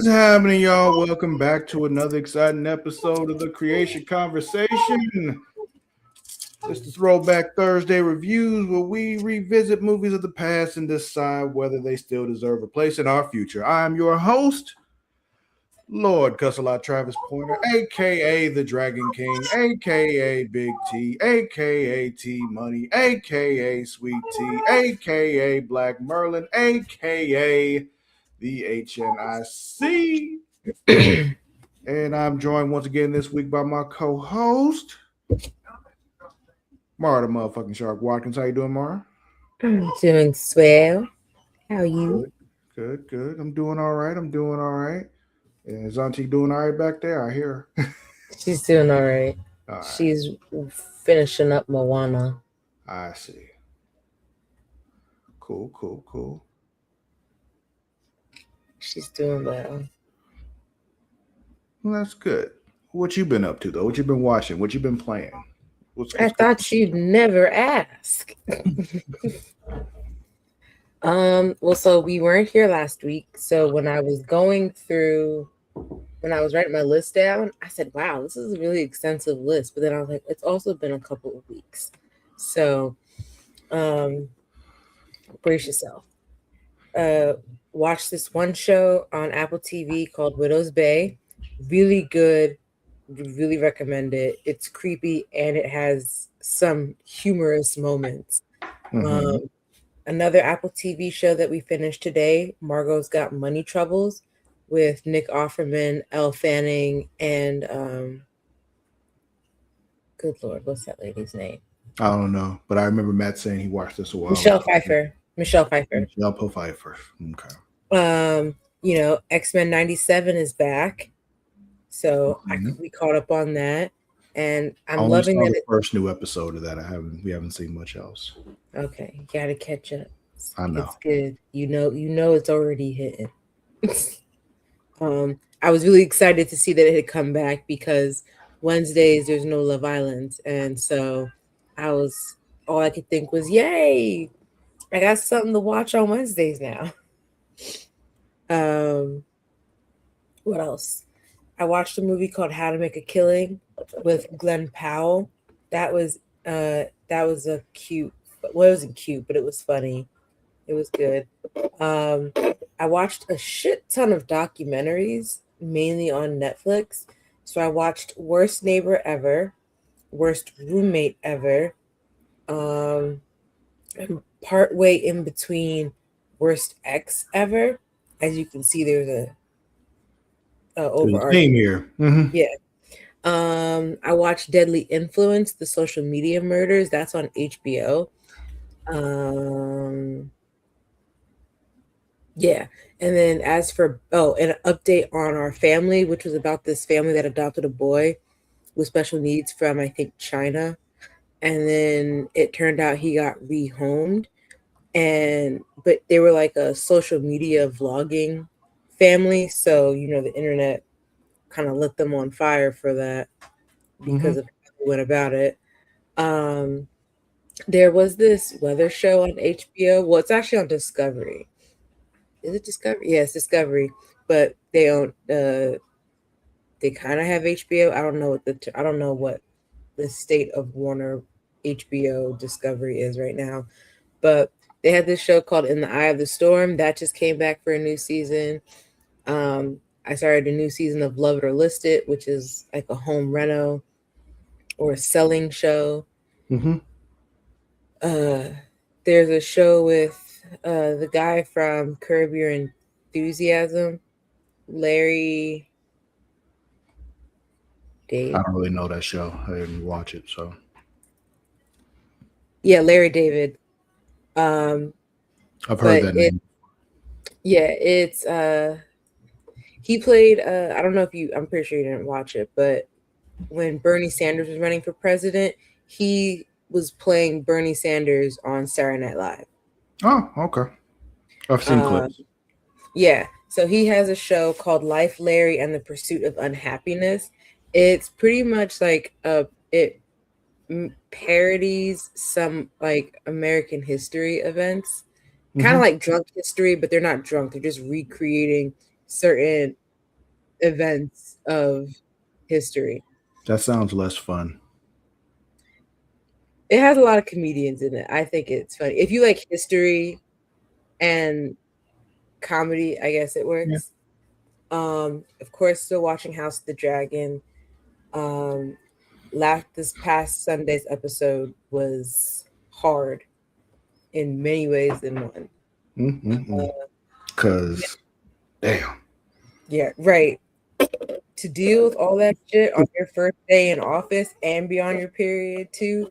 What's happening, y'all? Welcome back to another exciting episode of the Creatia Conversation. It's the Throwback Thursday reviews where we revisit movies of the past and decide whether they still deserve a place in our future. I'm your host, Lord Cussalot Travis Pointer, aka the Dragon King, aka Big T, aka T Money, aka Sweet T, aka Black Merlin, aka the HNIC. And I'm joined once again this week by my co-host, Mara the motherfucking Shark Watkins. How you doing, Mara? I'm doing swell. How are you? Good. I'm doing all right. And is Auntie doing all right back there? I hear her. She's doing all right. All right. She's finishing up Moana. I see. Cool. She's doing well. Well, that's good. What you been up to though? What you been watching? What you been playing? I thought you'd never ask. Well, so we weren't here last week. So when I was writing my list down, I said, wow, this is a really extensive list. But then I was like, it's also been a couple of weeks. So brace yourself. Watch this one show on Apple TV called Widow's Bay. Really good. Really recommend it. It's creepy and it has some humorous moments. Mm-hmm. Another Apple TV show that we finished today, Margot's Got Money Troubles, with Nick Offerman, Elle Fanning, and good Lord, what's that lady's name? I don't know, but I remember Matt saying he watched this a while. Michelle Pfeiffer. Okay. X-Men 97 is back. So we caught up on that. And I'm loving that. The first new episode of that. We haven't seen much else. Okay, you gotta catch up. I know. It's good. You know it's already hitting. I was really excited to see that it had come back because Wednesdays there's no Love Island. And so all I could think was, yay! I got something to watch on Wednesdays now. What else? I watched a movie called How to Make a Killing with Glenn Powell. That was a cute. Well, it wasn't cute, but it was funny. It was good. I watched a shit ton of documentaries, mainly on Netflix. So I watched Worst Neighbor Ever, Worst Roommate Ever, and partway in between Worst Ex Ever. As you can see, there's a overarching theme here. Mm-hmm. Yeah. I watched Deadly Influence, the social media murders. That's on HBO. Yeah. And then as for an update on our family, which was about this family that adopted a boy with special needs from, I think, China. And then it turned out he got rehomed. But they were like a social media vlogging family. So, the internet kind of lit them on fire for that because of how they went about it. There was this weather show on HBO. Well, it's actually on Discovery. Is it Discovery? Yeah, it's Discovery. But they don't. They kind of have HBO. I don't know what the state of Warner HBO Discovery is right now. But they had this show called In the Eye of the Storm that just came back for a new season. I started a new season of Love It or List It, which is like a home reno or a selling show. Mm-hmm. There's a show with the guy from Curb Your Enthusiasm, Larry David. I don't really know that show. I didn't watch it, so. Yeah, Larry David. I've heard that name. Yeah, it's he played I don't know I'm pretty sure you didn't watch it, but when Bernie Sanders was running for president, he was playing Bernie Sanders on Saturday Night Live. Oh, okay. I've seen clips. Yeah, so he has a show called Life, Larry, and the Pursuit of Unhappiness. It's pretty much like it parodies some like American history events, kind of like drunk history, but they're not drunk. They're just recreating certain events of history. That sounds less fun. It has a lot of comedians in it. I think it's funny. If you like history and comedy, I guess it works. Of course, still watching House of the Dragon. This past Sunday's episode was hard in many ways than one. Because, damn. Yeah, right. To deal with all that shit on your first day in office and be on your period too,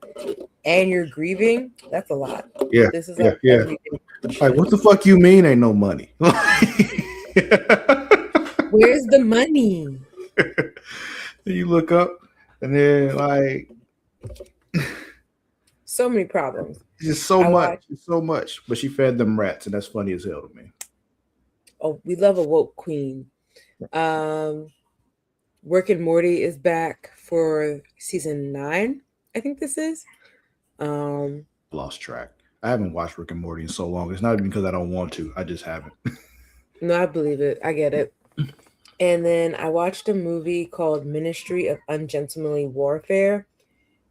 and you're grieving, that's a lot. Yeah. This is yeah. like what the fuck you mean ain't no money? Where's the money? You look up and then like so many problems. Just so much. But she fed them rats, and that's funny as hell to me. Oh, we love a woke queen. Rick and Morty is back for season 9. I think this is. Lost track. I haven't watched Rick and Morty in so long. It's not even because I don't want to. I just haven't. No, I believe it. I get it. And then I watched a movie called Ministry of Ungentlemanly Warfare.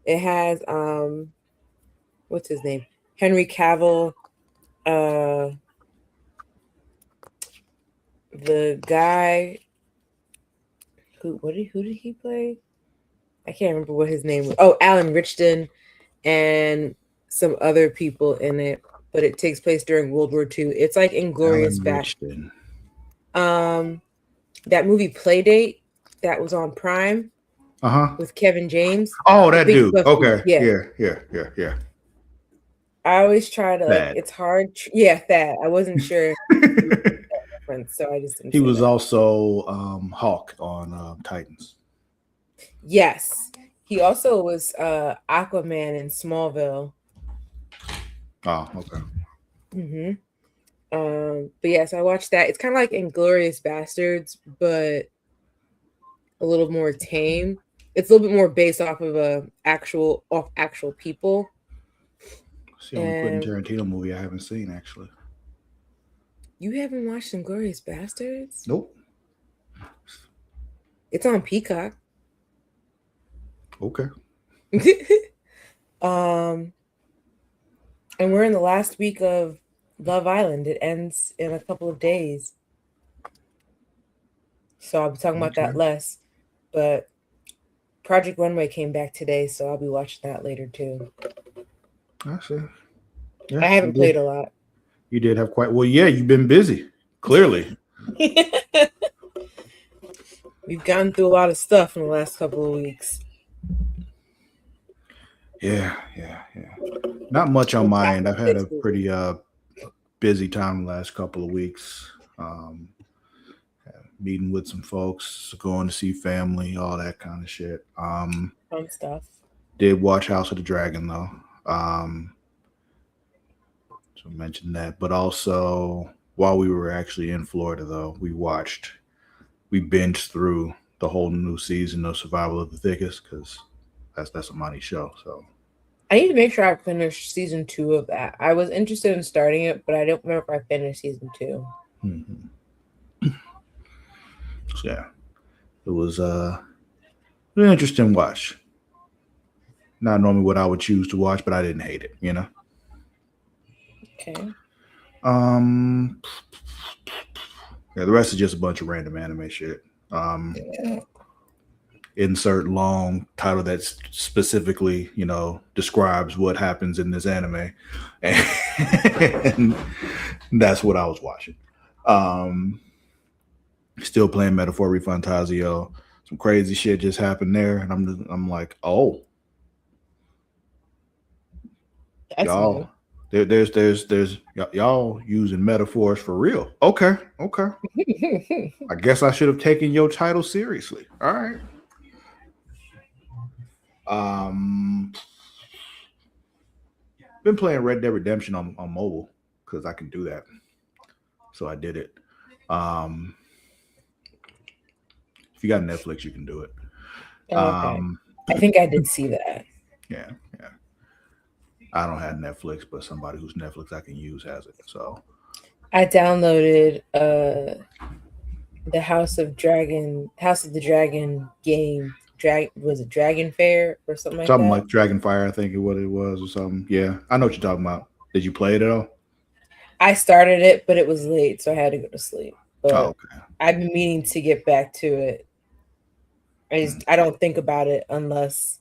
It has what's his name? Henry Cavill. The guy who did he play? I can't remember what his name was. Oh, Alan Richardson and some other people in it, but it takes place during World War II. It's like Inglourious Basterds. That movie Playdate that was on Prime. With Kevin James. Oh, that dude. Okay. Yeah. I always try to like. It's hard. Thad. I wasn't sure. So I just didn't. He was also Hawk on Titans. Yes, he also was Aquaman in Smallville. Oh, okay. But yes, I watched that. It's kind of like Inglourious Basterds, but a little more tame. It's a little bit more based off of actual people. It's the only Quentin Tarantino movie I haven't seen, actually. You haven't watched Inglourious Basterds? Nope. It's on Peacock. Okay. And we're in the last week of Love Island. It ends in a couple of days. So I'll be talking about that less. But Project Runway came back today, so I'll be watching that later too. I see. Yeah, I haven't played a lot. You did have quite well. Yeah, you've been busy. Clearly, we've gotten through a lot of stuff in the last couple of weeks. Yeah. Not much on my end. I've had a pretty busy time the last couple of weeks. Meeting with some folks, going to see family, all that kind of shit. Fun stuff. Did watch House of the Dragon though. So mentioned that, but also while we were actually in Florida, though, we binged through the whole new season of Survival of the Thickest because that's a money show. So I need to make sure I finish season 2 of that. I was interested in starting it, but I don't remember if I finished season 2. So yeah, it was an interesting watch. Not normally what I would choose to watch, but I didn't hate it, you know. Okay. Yeah, the rest is just a bunch of random anime shit. Insert long title that specifically, describes what happens in this anime, and that's what I was watching. Still playing Metaphor Refantasio. Some crazy shit just happened there, and I'm like, oh, that's y'all. New. There's y'all using metaphors for real. Okay. I guess I should have taken your title seriously. All right. Been playing Red Dead Redemption on mobile because I can do that. So I did it. If you got Netflix, you can do it. Okay. I think I did see that. Yeah. I don't have Netflix, but somebody whose Netflix I can use has it. So I downloaded the House of the Dragon game. Was it Dragon Fair or something like Something that? like Dragonfire, I think it what it was or something. Yeah, I know what you're talking about. Did you play it at all? I started it, but it was late, so I had to go to sleep. Oh, But okay. I've been meaning to get back to it. Hmm. I don't think about it unless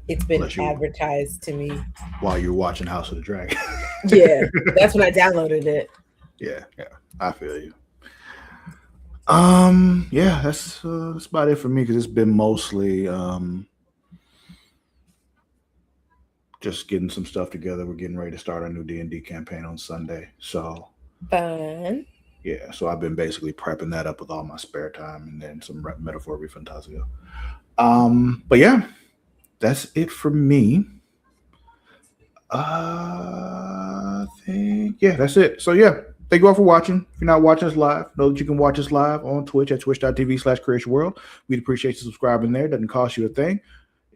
it's been Unless you advertised to me. while you're watching House of the Dragon. Yeah, that's when I downloaded it. Yeah, yeah, I feel you. Yeah, that's about it for me because it's been mostly just getting some stuff together. We're getting ready to start our new D&D campaign on Sunday, so Fun. yeah, so I've been basically prepping that up with all my spare time and then some metaphor refantasio. But yeah, that's it for me. I think yeah, that's it. So yeah, thank you all for watching. If you're not watching us live, know that you can watch us live on Twitch at twitch.tv/creationworld. We'd appreciate you subscribing there. Doesn't cost you a thing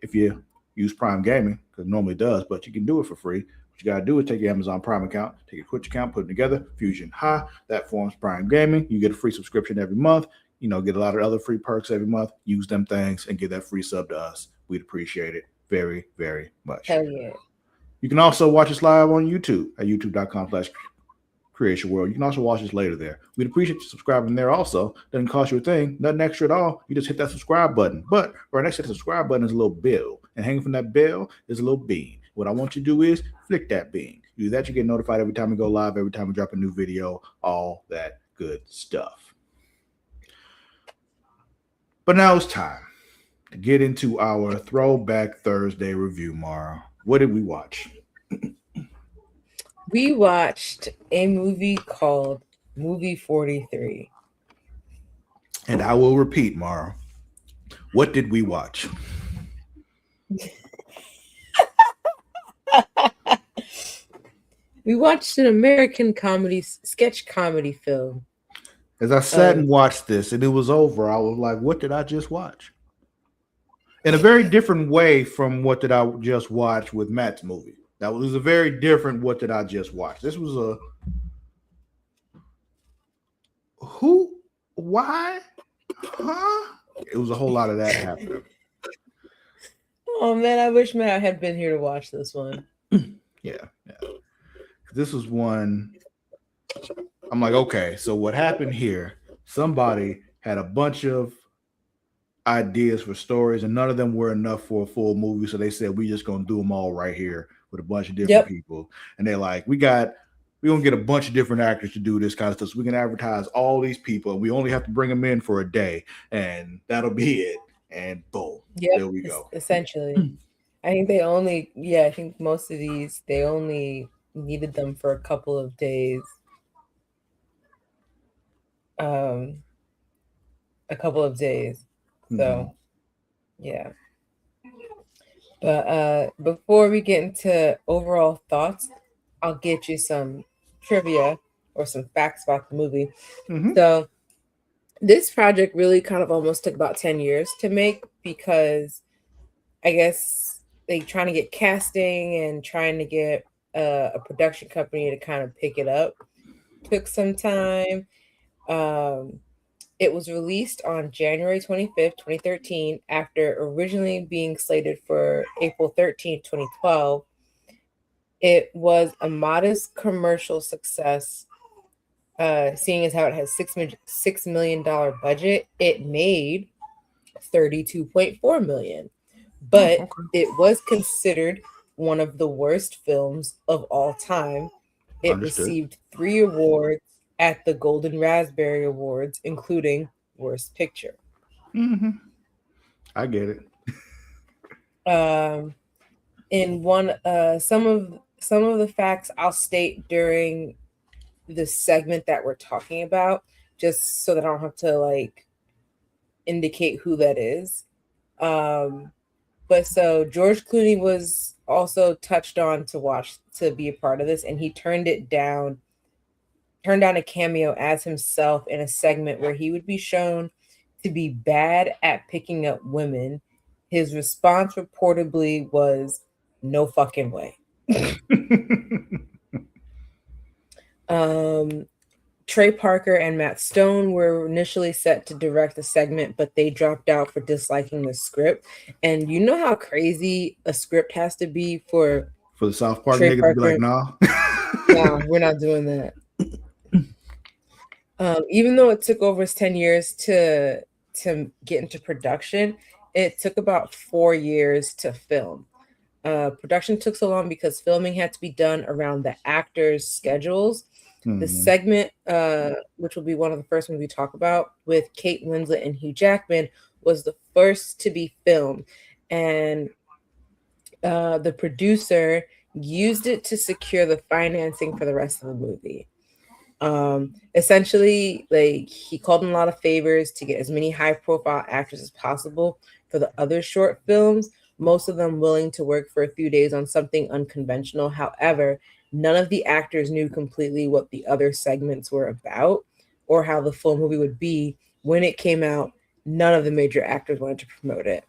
if you use Prime Gaming, because it normally does, but you can do it for free. What you gotta do is take your Amazon Prime account, take your Twitch account, put it together, Fusion High, that forms Prime Gaming. You get a free subscription every month. You know, get a lot of other free perks every month. Use them things and get that free sub to us. We'd appreciate it very, very much. Hell yeah. You can also watch us live on YouTube at youtube.com/Creatia World. You can also watch us later there. We'd appreciate you subscribing there also. Doesn't cost you a thing, nothing extra at all. You just hit that subscribe button. But right next to the subscribe button is a little bell. And hanging from that bell is a little bean. What I want you to do is flick that bean. Do that, you get notified every time we go live, every time we drop a new video, all that good stuff. But now it's time to get into our Throwback Thursday review, Mara. What did we watch? We watched a movie called Movie 43. And I will repeat, Mara. What did we watch? We watched an American sketch comedy film. As I sat and watched this and it was over, I was like, what did I just watch? In a very different way from what did I just watch with Matt's movie. That was a very different what did I just watch. This was a who, why, huh? It was a whole lot of that happening. Oh man, I wish Matt had been here to watch this one. Yeah. This was one. I'm like, okay, so what happened here? Somebody had a bunch of ideas for stories, and none of them were enough for a full movie. So they said, we just gonna do them all right here with a bunch of different people. And they're like, we're gonna get a bunch of different actors to do this kind of stuff. So we can advertise all these people, and we only have to bring them in for a day, and that'll be it. And boom, there we go. Essentially. I think most of these, they only needed them for a couple of days. So yeah. But before we get into overall thoughts, I'll get you some trivia or some facts about the movie. So this project really kind of almost took about 10 years to make, because I guess they trying to get casting and trying to get a production company to kind of pick it up took some time. It was released on January 25th, 2013, after originally being slated for April 13th, 2012. It was a modest commercial success, seeing as how it has $6 million budget. It made $32.4 million, but it was considered one of the worst films of all time. It received 3 awards at the Golden Raspberry Awards, including Worst Picture. I get it. In one, some of the facts I'll state during the segment that we're talking about, just so that I don't have to like indicate who that is. But so George Clooney was also touched on to be a part of this, and he turned down a cameo as himself in a segment where he would be shown to be bad at picking up women. His response reportedly was, "No fucking way." Trey Parker and Matt Stone were initially set to direct the segment, but they dropped out for disliking the script. And you know how crazy a script has to be for the South Park Trey niggas to be Parker. like, nah. No, we're not doing that. Even though it took over 10 years to get into production, it took about 4 years to film. Production took so long because filming had to be done around the actors' schedules. The segment, which will be one of the first ones we talk about, with Kate Winslet and Hugh Jackman, was the first to be filmed. And the producer used it to secure the financing for the rest of the movie. Essentially, like, he called in a lot of favors to get as many high-profile actors as possible for the other short films, most of them willing to work for a few days on something unconventional. However, none of the actors knew completely what the other segments were about or how the full movie would be. When it came out, none of the major actors wanted to promote it.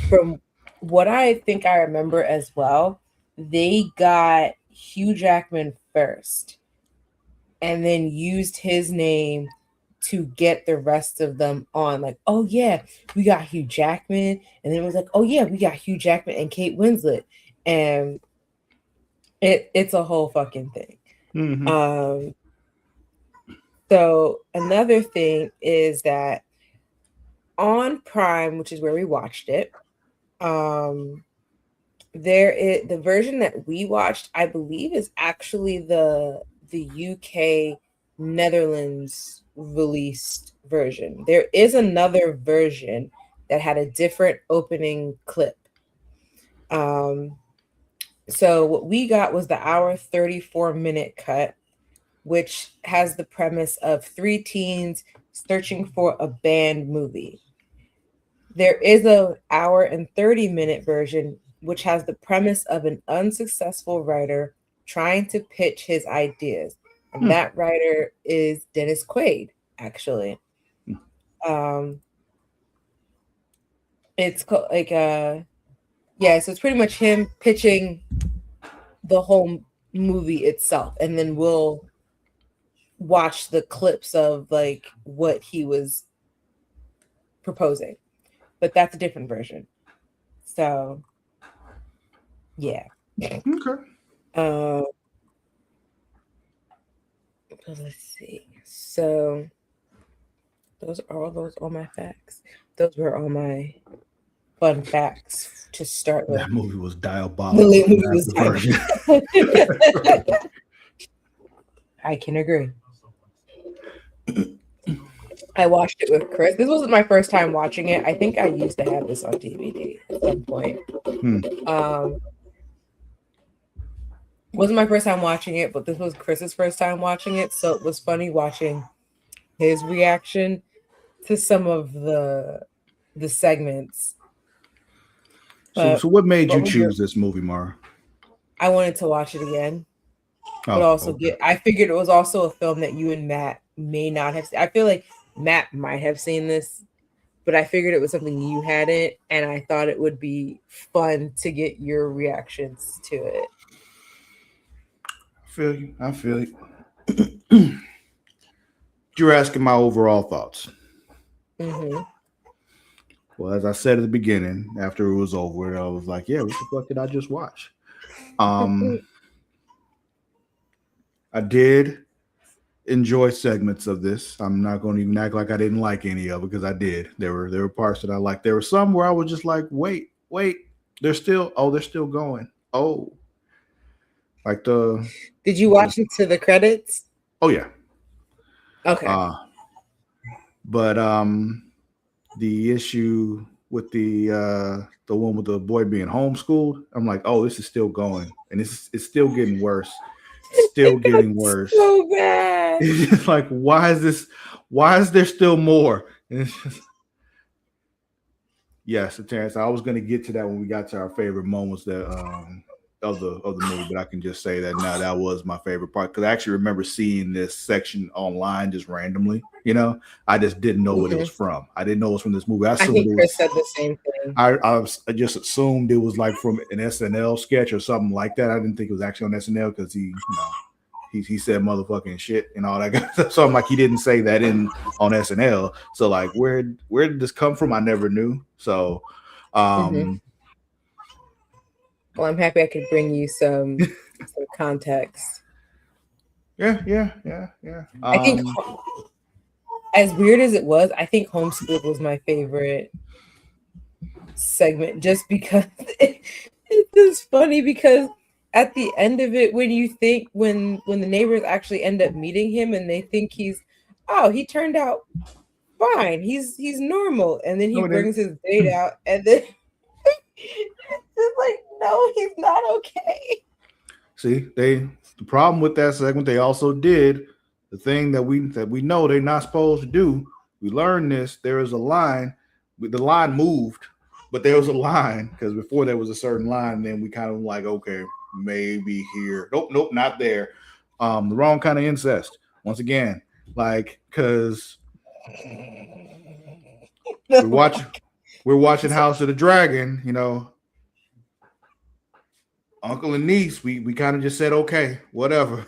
From what I think I remember as well, they got Hugh Jackman first and then used his name to get the rest of them on. Like, oh yeah, we got Hugh Jackman. And then it was like, oh yeah, we got Hugh Jackman and Kate Winslet. And it's a whole fucking thing. So another thing is that on Prime, which is where we watched it, there is the version that we watched, I believe, is actually the UK Netherlands released version. There is another version that had a different opening clip. So what we got was the hour 34-minute cut, which has the premise of 3 teens searching for a band movie. There is an hour and 30-minute version, which has the premise of an unsuccessful writer trying to pitch his ideas. And that writer is Dennis Quaid, actually. It's like so it's pretty much him pitching the whole movie itself, and then we'll watch the clips of like what he was proposing. But that's a different version. So yeah. Okay. Let's see. So those are all my facts. Those were all my fun facts to start with. That movie was diabolical. The late movie was diabolical. I can agree. I watched it with Chris. This wasn't my first time watching it. I think I used to have this on DVD at some point. Wasn't my first time watching it, but this was Chris's first time watching it, so it was funny watching his reaction to some of the segments. So what made you choose this movie, Mara? I wanted to watch it again, but also I figured it was also a film that you and Matt may not have seen. I feel like Matt might have seen this, but I figured it was something you hadn't, and I thought it would be fun to get your reactions to it. I feel you. You're asking my overall thoughts. Well, as I said at the beginning, after it was over, I was like, yeah, what the fuck did I just watch? I did enjoy segments of this. I'm not going to even act like I didn't like any of it, because I did. There were parts that I liked. There were some where I was just like, wait, they're still going. Oh. Like Did you watch it to the credits? Oh yeah. Okay. But the issue with the one with the boy being homeschooled, I'm like, oh, this is still going, and it's still getting worse. It's still getting worse. So bad. It's just like, why is there still more? And it's just, yes, Terrence, I was going to get to that when we got to our favorite moments that of the movie, but I can just say that now that was my favorite part, because I actually remember seeing this section online just randomly. I just didn't know what it was from. I didn't know it was from this movie. I think Chris said the same thing. I just assumed it was like from an SNL sketch or something like that. I didn't think it was actually on SNL, because he he said motherfucking shit and all that kind of stuff. So I'm like, he didn't say that on SNL. So like, where did this come from? I never knew. So, Well, I'm happy I could bring you some context. Yeah. I think, as weird as it was, I think Homeschooled was my favorite segment, just because it's just funny, because at the end of it, when the neighbors actually end up meeting him and they think he turned out fine, he's normal, and then he brings his date out, and then it's like, no, he's not okay. See, the problem with that segment, they also did the thing that we know they're not supposed to do. We learned this. There is a line. The line moved, but there was a line, because before there was a certain line, and then we kind of like, okay, maybe here. Nope, not there. The wrong kind of incest. Once again, like, because we're watching House of the Dragon, you know. Uncle and niece, we kind of just said, okay, whatever.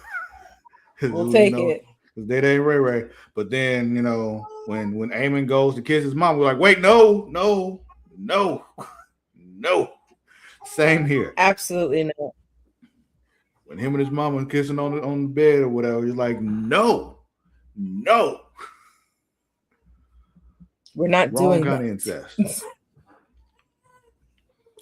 We'll take it. Because they ain't Ray Ray. But then, you know, when Eamon goes to kiss his mom, we're like, wait, no. Same here. Absolutely not. When him and his mom are kissing on the bed or whatever, he's like, no. We're not Wrong doing kind of incest.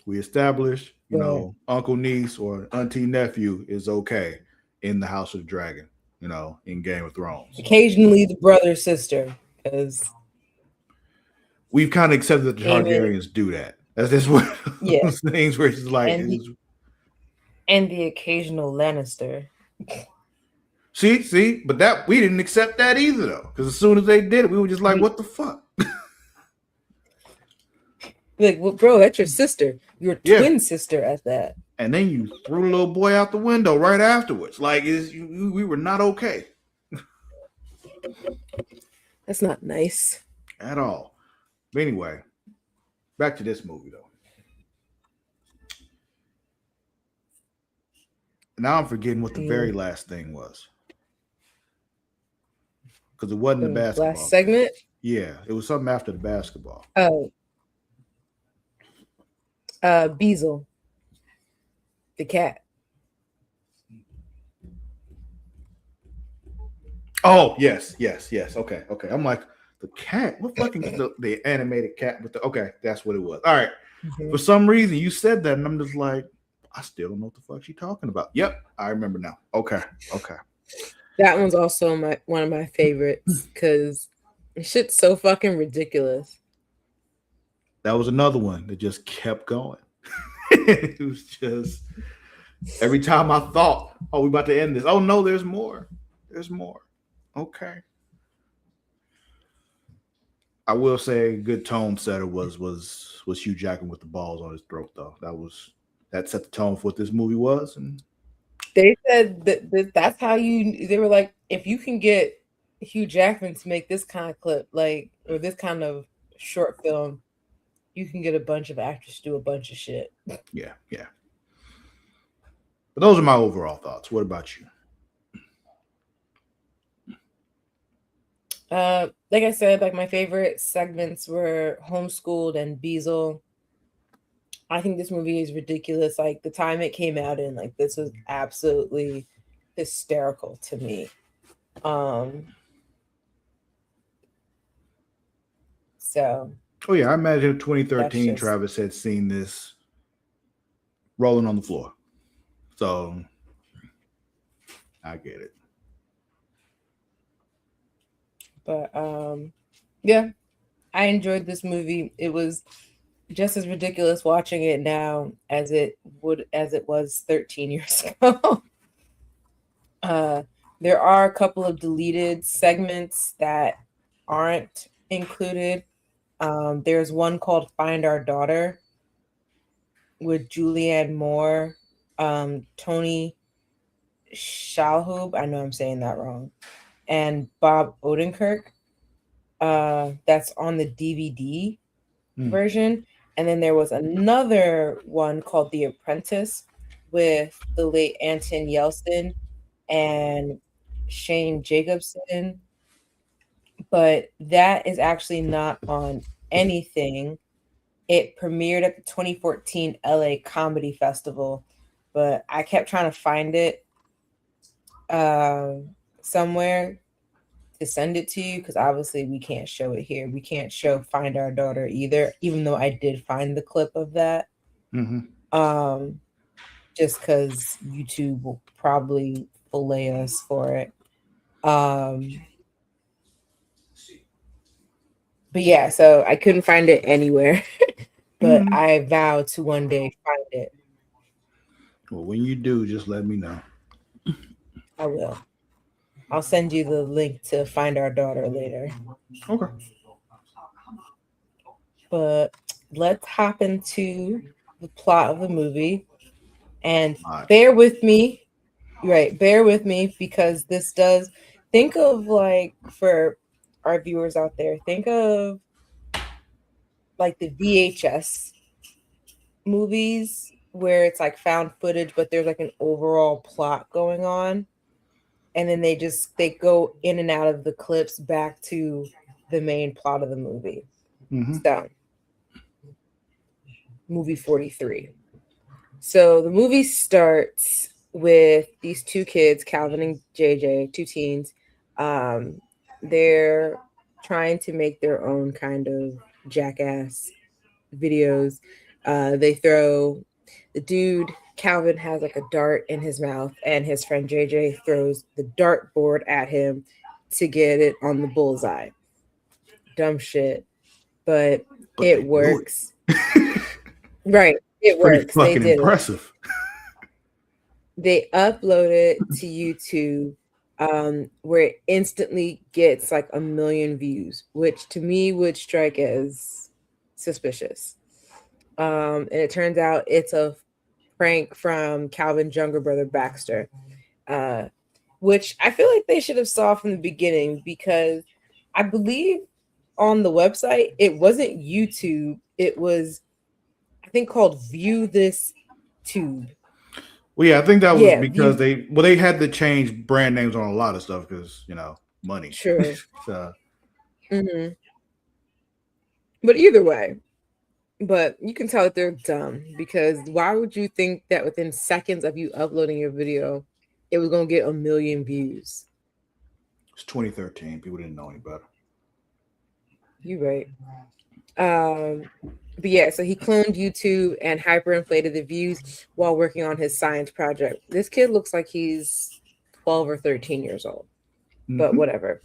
We established, you know, uncle, niece, or auntie, nephew is okay in the House of the Dragon, you know, in Game of Thrones. Occasionally the brother, sister, because we've kind of accepted that the Targaryens do that. That's just one of those things where it's like, and the occasional Lannister. See, but that we didn't accept that either, though, because as soon as they did it, we were just like, what the fuck? Like, well, bro, that's your sister, your twin sister at that. And then you threw the little boy out the window right afterwards. Like, we were not okay. That's not nice at all. But anyway, back to this movie, though. Now I'm forgetting what the very last thing was. Because it wasn't the basketball. Last segment? Yeah, it was something after the basketball. Oh. Beazle. The cat. Oh, yes. Okay. I'm like, the cat? What fucking the animated cat with the okay, that's what it was. All right. Mm-hmm. For some reason you said that, and I'm just like, I still don't know what the fuck she's talking about. Yep, I remember now. Okay. That one's also one of my favorites, because shit's so fucking ridiculous. That was another one that just kept going. It was just every time I thought, oh, we about to end this. Oh no, there's more. Okay. I will say a good tone setter was Hugh Jackman with the balls on his throat, though. That set the tone for what this movie was. And they said that's how they were like, if you can get Hugh Jackman to make this kind of clip, like, or this kind of short film, you can get a bunch of actors to do a bunch of shit. Yeah. But those are my overall thoughts. What about you? Like I said, like, my favorite segments were Homeschooled and Beazle. I think this movie is ridiculous. Like, the time it came out in, like, this was absolutely hysterical to me. So. Oh yeah, I imagine in 2013 Travis had seen this rolling on the floor. So I get it. But yeah, I enjoyed this movie. It was just as ridiculous watching it now as it was 13 years ago. There are a couple of deleted segments that aren't included. There's one called Find Our Daughter with Julianne Moore, Tony Shalhoub, I know I'm saying that wrong, and Bob Odenkirk. That's on the DVD version. And then there was another one called The Apprentice with the late Anton Yelchin and Shane Jacobson, but that is actually not on anything. It premiered at the 2014 LA Comedy Festival, but I kept trying to find it somewhere to send it to you because obviously we can't show it here. We can't show Find Our Daughter either, even though I did find the clip of that. Just because YouTube will probably fillet us for it. But yeah, so I couldn't find it anywhere, but I vow to one day find it. Well, when you do, just let me know. I will. I'll send you the link to Find Our Daughter later. Okay. But let's hop into the plot of the movie. And Right. bear with me. Right, bear with me because this does think of like for our viewers out there, think of like the VHS movies where it's like found footage, but there's like an overall plot going on. And then they go in and out of the clips back to the main plot of the movie. So, movie 43. So the movie starts with these two kids, Calvin and JJ, two teens. They're trying to make their own kind of jackass videos. The dude Calvin has like a dart in his mouth, and his friend JJ throws the dartboard at him to get it on the bullseye. Dumb shit, but it works. Right, it works. Pretty fucking they did impressive. They upload it to YouTube, where it instantly gets like 1 million views, which to me would strike as suspicious. And it turns out it's a prank from Calvin's younger brother Baxter, which I feel like they should have saw from the beginning, because I believe on the website it wasn't YouTube, it was I think called View This Tube. Well, yeah, I think that was because they had to change brand names on a lot of stuff because, money. Sure. So. But either way, but you can tell that they're dumb, because why would you think that within seconds of you uploading your video, it was going to get 1 million views? It's 2013. People didn't know any better. You're right. But yeah, so he cloned YouTube and hyperinflated the views while working on his science project. This kid looks like he's 12 or 13 years old, but whatever.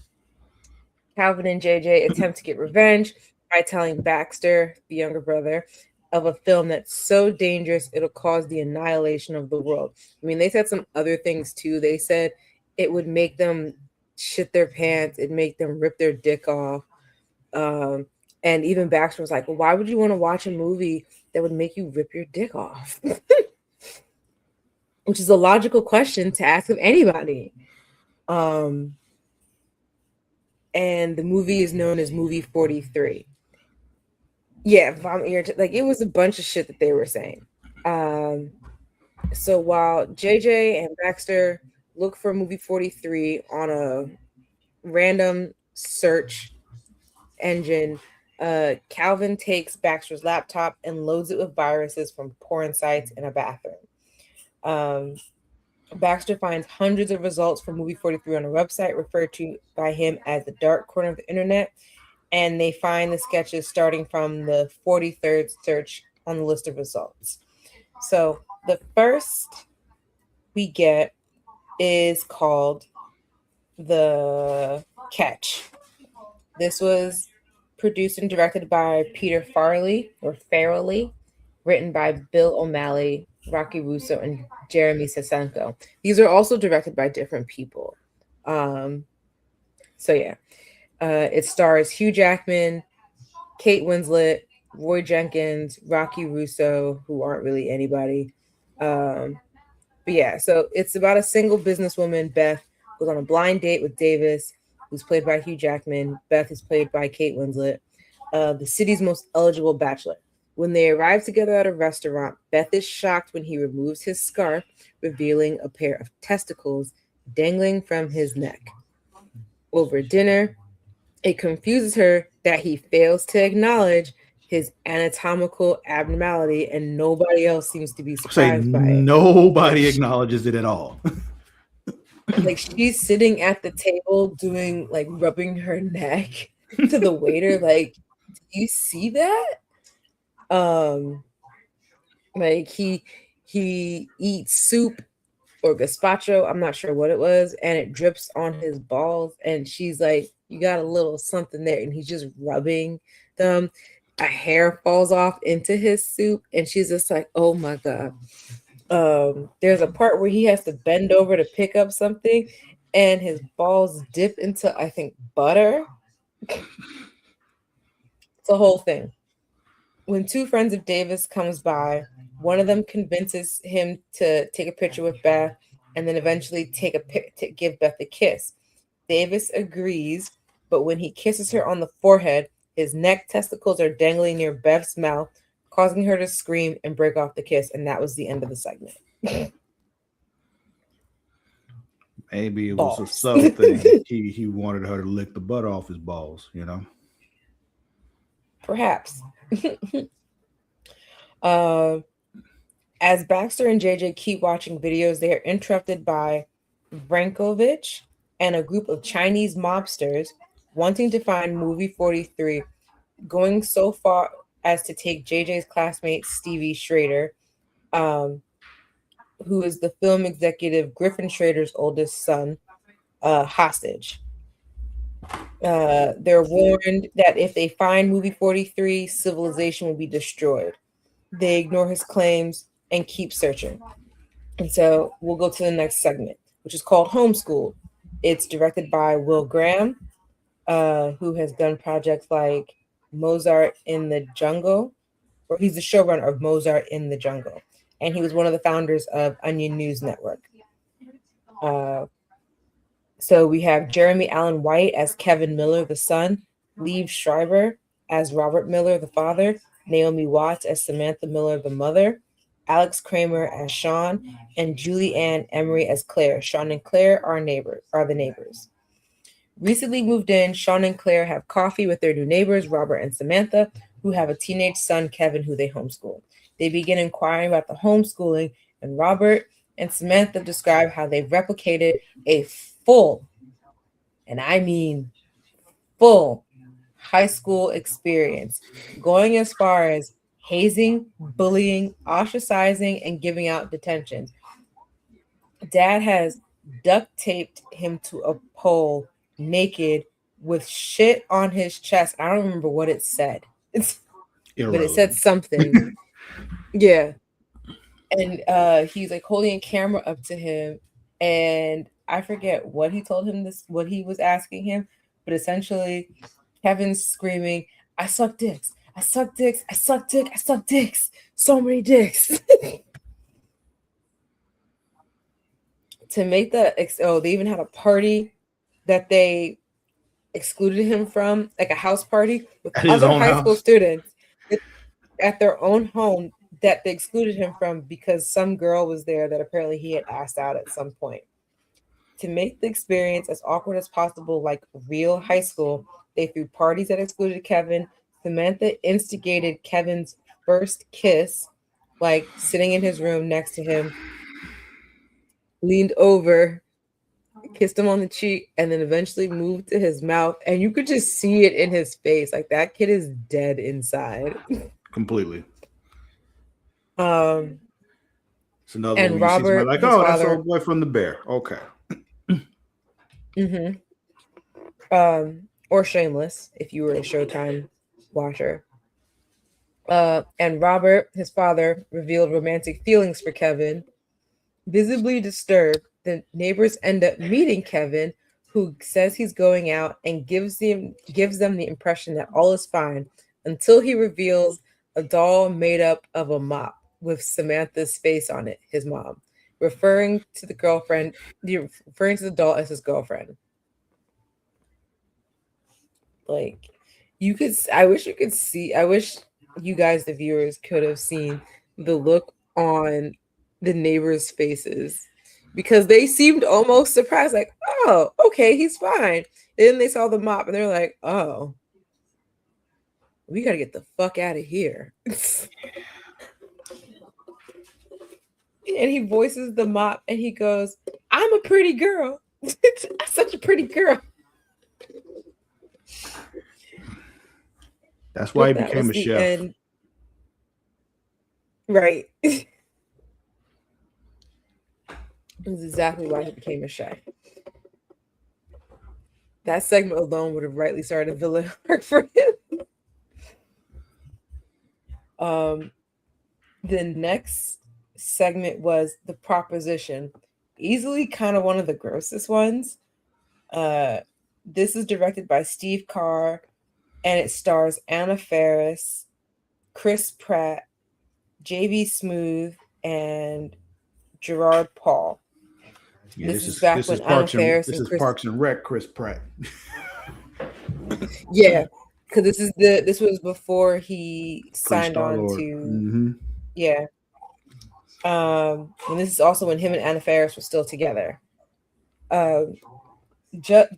Calvin and JJ attempt to get revenge by telling Baxter, the younger brother, of a film that's so dangerous it'll cause the annihilation of the world. I mean, they said some other things too. They said it would make them shit their pants, it'd make them rip their dick off. And even Baxter was like, well, why would you want to watch a movie that would make you rip your dick off? Which is a logical question to ask of anybody. And the movie is known as movie 43. Yeah, like it was a bunch of shit that they were saying. So while JJ and Baxter look for movie 43 on a random search engine, Calvin takes Baxter's laptop and loads it with viruses from porn sites in a bathroom. Baxter finds hundreds of results for movie 43 on a website referred to by him as the dark corner of the internet, and they find the sketches starting from the 43rd search on the list of results. So the first we get is called The Catch. This was produced and directed by Peter Farrelly, written by Bill O'Malley, Rocky Russo, and Jeremy Sasenko. These are also directed by different people. It stars Hugh Jackman, Kate Winslet, Roy Jenkins, Rocky Russo, who aren't really anybody. So it's about a single businesswoman, Beth, who's on a blind date with Davis, who's played by Hugh Jackman. Beth is played by Kate Winslet, the city's most eligible bachelor. When they arrive together at a restaurant, Beth is shocked when he removes his scarf, revealing a pair of testicles dangling from his neck. Over dinner, it confuses her that he fails to acknowledge his anatomical abnormality, and nobody else seems to be Say surprised by it. Like, nobody acknowledges it at all. like she's sitting at the table doing like rubbing her neck to the waiter. Like, do you see that? Um, like he eats soup or gazpacho, I'm not sure what it was, and it drips on his balls. And she's like, "You got a little something there," and he's just rubbing them. A hair falls off into his soup, and she's just like, "Oh my god." There's a part where he has to bend over to pick up something, and his balls dip into, I think, butter. It's a whole thing. When two friends of Davis comes by, one of them convinces him to take a picture with Beth, and then eventually to give Beth a kiss. Davis agrees, but when he kisses her on the forehead, his neck testicles are dangling near Beth's mouth, causing her to scream and break off the kiss. And that was the end of the segment. Maybe it was a Balls. subtle thing. He wanted her to lick the butt off his balls, you know. Perhaps. uh, as Baxter and JJ keep watching videos, they are interrupted by Brankovich and a group of Chinese mobsters wanting to find movie 43, going so far as to take JJ's classmate Stevie Schrader, who is the film executive Griffin Schrader's oldest son, hostage. They're warned that if they find movie 43, civilization will be destroyed. They ignore his claims and keep searching. And so we'll go to the next segment, which is called Homeschool. It's directed by Will Graham, who has done projects like Mozart in the Jungle, or he's the showrunner of Mozart in the Jungle. And he was one of the founders of Onion News Network. So we have Jeremy Allen White as Kevin Miller, the son, Liev Schreiber as Robert Miller, the father, Naomi Watts as Samantha Miller, the mother, Alex Kramer as Sean, and Julie Ann Emery as Claire. Sean and Claire are the neighbors. Recently moved in, Sean and Claire have coffee with their new neighbors, Robert and Samantha, who have a teenage son, Kevin, who they homeschool. They begin inquiring about the homeschooling, and Robert and Samantha describe how they've replicated a full, and I mean full, high school experience, going as far as hazing, bullying, ostracizing, and giving out detention. Dad has duct taped him to a pole naked with shit on his chest. I don't remember what it said. But it said something. Yeah. And he's like holding a camera up to him, and I forget what he told him what he was asking him, but essentially Kevin's screaming, "I suck dicks, I suck dicks, I suck dick, I suck dicks, so many dicks." To make they even had a party that they excluded him from, like a house party with At his other own high school house. students at their own home that they excluded him from because some girl was there that apparently he had asked out at some point. To make the experience as awkward as possible, like real high school, they threw parties that excluded Kevin. Samantha instigated Kevin's first kiss, like sitting in his room next to him, leaned over, kissed him on the cheek, and then eventually moved to his mouth. And you could just see it in his face. Like, that kid is dead inside. Completely. It's another and one where you see somebody Robert, like, his oh, that's father. old boy from the Bear. Okay. Or Shameless, if you were a Showtime watcher. And Robert, his father, revealed romantic feelings for Kevin. Visibly disturbed, the neighbors end up meeting Kevin, who says he's going out and gives them the impression that all is fine until he reveals a doll made up of a mop with Samantha's face on it, his mom, referring to the doll as his girlfriend. Like, I wish you guys, the viewers, could have seen the look on the neighbors' faces because they seemed almost surprised, like, oh, okay, he's fine. Then they saw the mop and they're like, oh, we gotta get the fuck out of here. And he voices the mop and he goes, I'm a pretty girl. I'm such a pretty girl. That's why he That became was a the chef. end. Right. That's exactly why he became a chef. That segment alone would have rightly started a villain arc for him. The next segment was The Proposition. Easily kind of one of the grossest ones. This is directed by Steve Carr, and it stars Anna Faris, Chris Pratt, J.B. Smooth, and Gerard Paul. Yeah, this is back when Anna Faris and Chris... Parks and Rec, Chris Pratt. Yeah, because this was before he signed on Star-Lord. to Mm-hmm. Yeah. And this is also when him and Anna Faris were still together.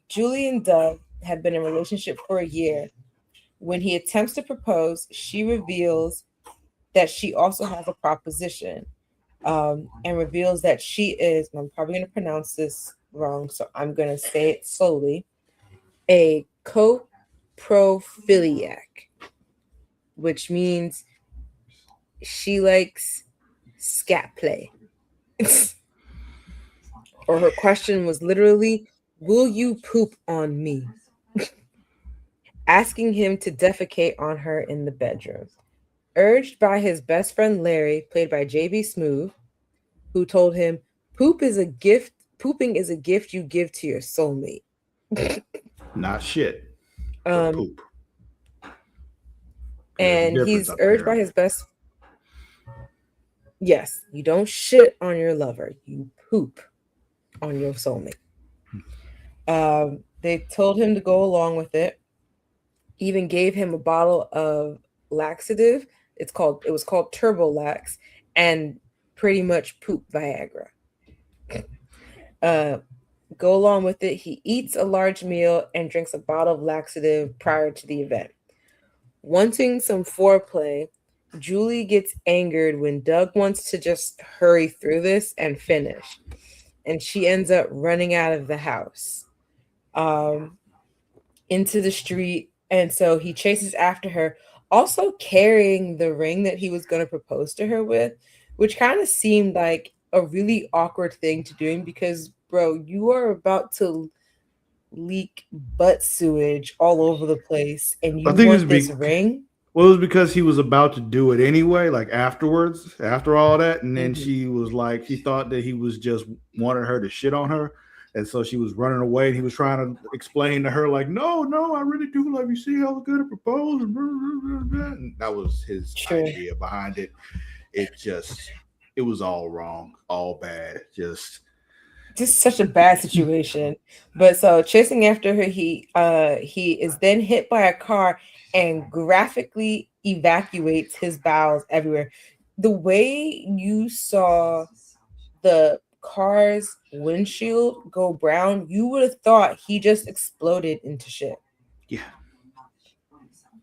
Julie and Doug had been in a relationship for a year. When he attempts to propose, she reveals that she also has a proposition, and reveals that she is, and I'm probably going to pronounce this wrong, so I'm going to say it slowly, a coprophiliac, which means she likes scat play. Or her question was literally, will you poop on me? Asking him to defecate on her in the bedroom. Urged by his best friend Larry, played by J.B. Smooth, who told him, pooping is a gift you give to your soulmate. Not shit. Poop. And he's urged by his best... Yes, you don't shit on your lover. You poop on your soulmate. They told him to go along with it. Even gave him a bottle of laxative. It was called Turbo Lax, and pretty much poop Viagra. Go along with it. He eats a large meal and drinks a bottle of laxative prior to the event. Wanting some foreplay, Julie gets angered when Doug wants to just hurry through this and finish. And she ends up running out of the house into the street. And so he chases after her, also carrying the ring that he was going to propose to her with, which kind of seemed like a really awkward thing to do, because, bro, you are about to leak butt sewage all over the place, and you want this ring? Well, it was because he was about to do it anyway, like afterwards, after all that. And then she was like, he thought that he was just wanted her to shit on her. And so she was running away, and he was trying to explain to her, like, no, I really do love you. See how good I propose? And that was his idea behind it. It was all wrong, all bad. Just such a bad situation. But so chasing after her, he is then hit by a car and graphically evacuates his bowels everywhere. The way you saw the car's windshield go brown, you would have thought he just exploded into shit. Yeah.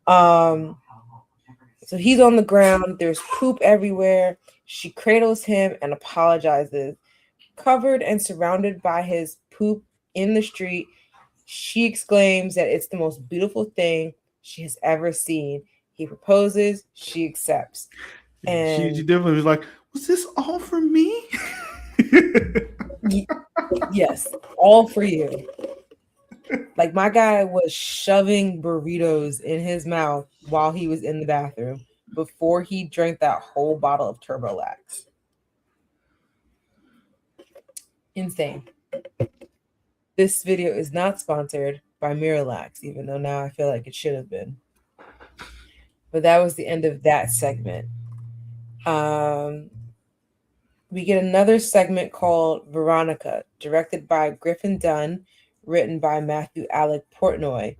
So he's on the ground. There's poop everywhere. She cradles him and apologizes. Covered and surrounded by his poop in the street, she exclaims that it's the most beautiful thing she has ever seen. He proposes. She accepts. And she definitely was like, was this all for me? Yes, all for you. Like, my guy was shoving burritos in his mouth while he was in the bathroom before he drank that whole bottle of Turbo Lax. Insane. This video is not sponsored by Miralax, even though now I feel like it should have been. But that was the end of that segment. We get another segment called Veronica, directed by Griffin Dunn, written by Matthew Alec Portnoy.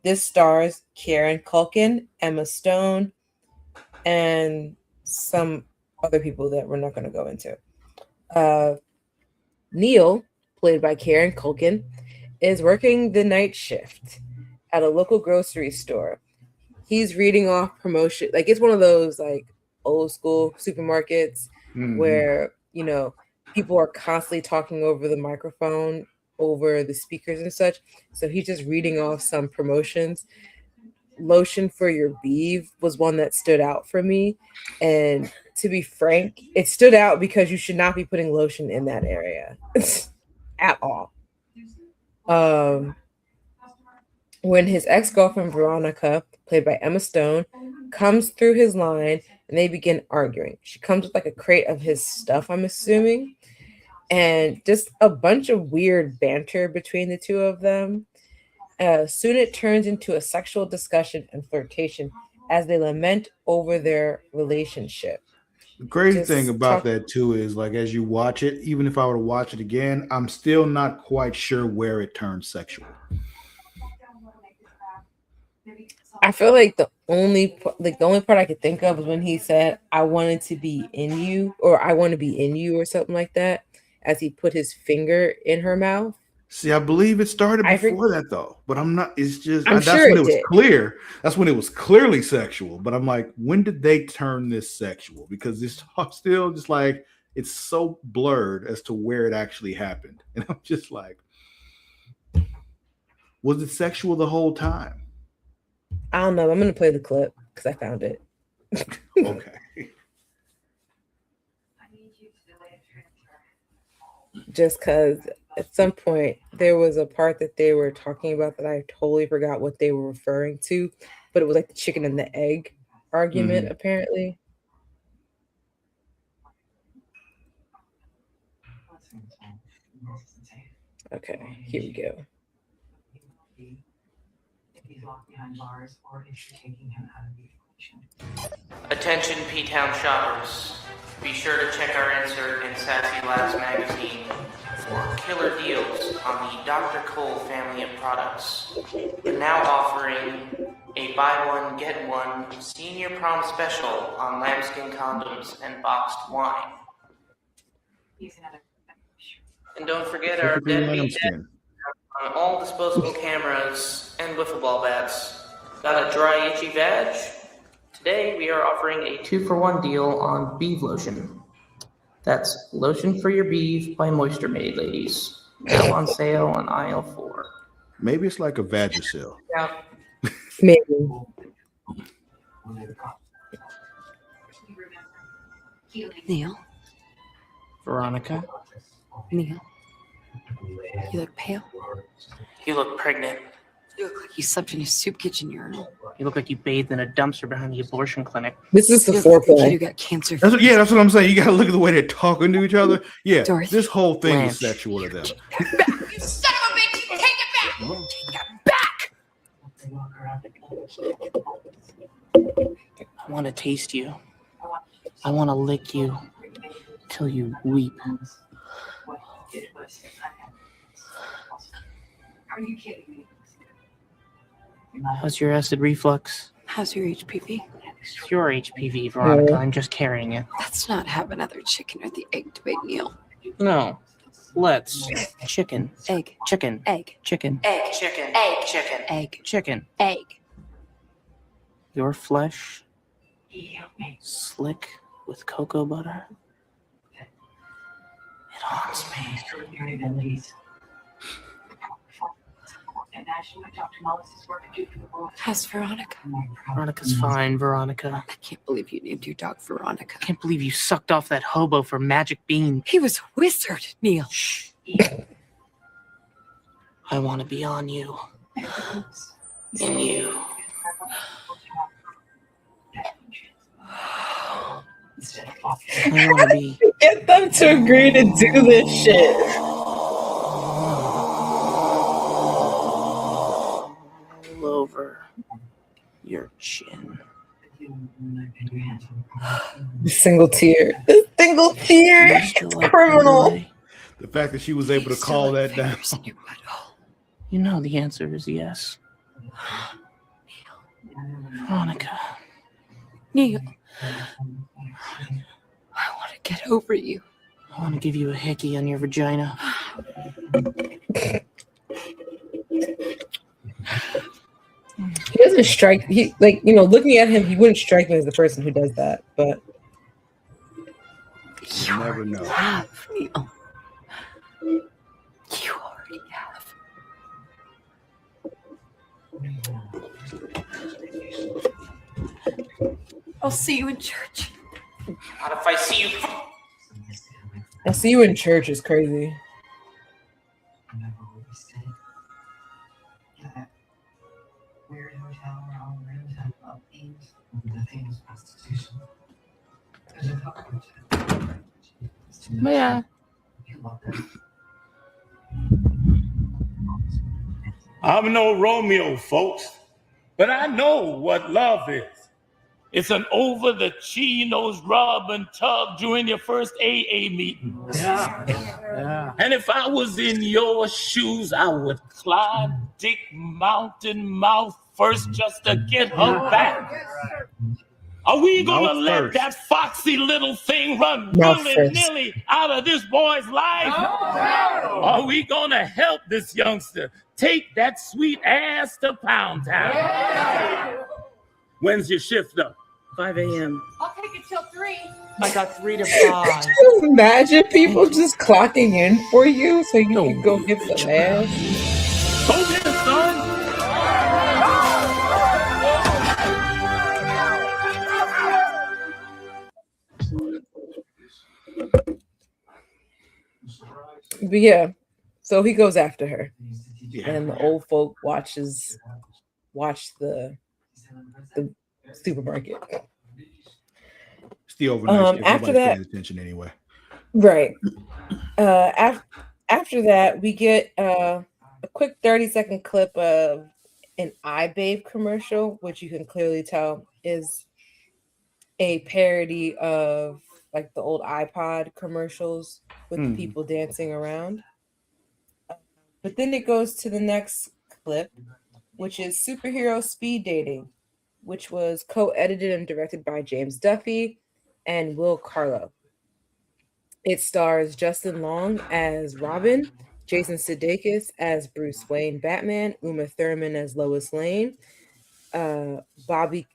This stars Kieran Culkin, Emma Stone, and some other people that we're not going to go into. Neil, played by Kieran Culkin, is working the night shift at a local grocery store. He's reading off promotion, like it's one of those like old school supermarkets Mm-hmm. where people are constantly talking over the microphone, over the speakers and such. So he's just reading off some promotions. Lotion for your beeve was one that stood out for me, and to be frank, it stood out because you should not be putting lotion in that area at all. um when his ex-girlfriend Veronica, played by Emma Stone, comes through his line and they begin arguing. She comes with like a crate of his stuff, I'm assuming, and just a bunch of weird banter between the two of them. Soon it turns into a sexual discussion and flirtation as they lament over their relationship. The crazy thing Just about talk. that too is like as you watch it, even if I were to watch it again, I'm still not quite sure where it turns sexual. I feel like the only part I could think of was when he said, "I wanted to be in you," or "I want to be in you," or something like that, as he put his finger in her mouth. See, I believe it started I think before that though, but I'm not. It's just I'm that's sure when it it was did. clear. That's when it was clearly sexual. But I'm like, when did they turn this sexual? Because it's still just like it's so blurred as to where it actually happened, and I'm just like, was it sexual the whole time? I don't know. I'm gonna play the clip because I found it. Okay. Just because at some point there was a part that they were talking about that I totally forgot what they were referring to, but it was like the chicken and the egg argument, Mhm. apparently. Okay, here we go. Attention P-Town shoppers. Be sure to check our insert in Sassy Labs magazine for killer deals on the Dr. Cole family of products. We're now offering a buy one, get one senior prom special on lambskin condoms and boxed wine. And don't forget our Typically deadbeat dad lambskin. on all disposable cameras and wiffle ball bats. Got a dry, itchy vag? Today we are offering a 2-for-1 deal on beeve lotion. That's lotion for your beeve by Moisture Made, ladies. Now on sale on aisle 4. Maybe it's like a Vagisil. Now, Maybe. Neil, Veronica, Neil, you look pale. you look pregnant. You look like you slept in a soup kitchen urinal. You look like you bathed in a dumpster behind the abortion clinic. This is the You look like you foreplay. got cancer. That's what I'm saying. You gotta look at the way they're talking to each other. Yeah, Dorothy. this whole thing Blanche. is sexual to them. You son of a bitch! Take it back! Take it back! I want to taste you. I want to lick you till you weep. How's your acid reflux? How's your HPV? It's your HPV, Veronica. I'm just carrying it. Let's not have another chicken or the egg debate, Neil. No. Let's. Chicken. Egg. Chicken. Egg. Chicken. Egg. Chicken. Egg. Chicken. Egg. Chicken. Egg. Your flesh. Slick with cocoa butter. It haunts me. How's Veronica? Veronica's fine, Veronica. I can't believe you named your dog Veronica. I can't believe you sucked off that hobo for magic bean. He was a wizard, Neil. Shh. I want to be on you. In you. I want to be. Get them to agree to do this shit. All over your chin. The single tear. The single tear. It's criminal. The fact that she was able to call that down. In your butthole. You know the answer is yes. Veronica. Neil. I want to get over you. I want to give you a hickey on your vagina. He doesn't strike. He looking at him, he wouldn't strike me as the person who does that. But You never know. Have, Neil. You already have. I'll see you in church. Not if I see you. I see you in church is crazy. Remember what we said? That weird hotel where all the rooms have love themes. The theme is prostitution. There's a couple of Yeah. You love that. I'm no Romeo, folks, but I know what love is. It's an over-the-chinos rub and tug during your first AA meeting. Yeah. And if I was in your shoes, I would climb Dick Mountain mouth first just to get her back. Are we going to Mouth let first. that foxy little thing run Mouth willy-nilly out of this boy's life? Are we going to help this youngster take that sweet ass to Pound Town? When's your shift up? 5 a.m. I'll take it till 3. I got 3 to 5. Imagine people just clocking in for you so you can go get some ass. Go get it, son. But yeah, so he goes after her, Yeah. and the old folk watch the supermarket. It's the overnight shift. After Nobody's that- paying attention anyway. Right. After that, we get a quick 30-second clip of an iBabe commercial, which you can clearly tell is a parody of like the old iPod commercials with the people dancing around. But then it goes to the next clip, which is Superhero Speed Dating, which was co-edited and directed by James Duffy and Will Carlo. It stars Justin Long as Robin, Jason Sudeikis as Bruce Wayne Batman, Uma Thurman as Lois Lane, Bobby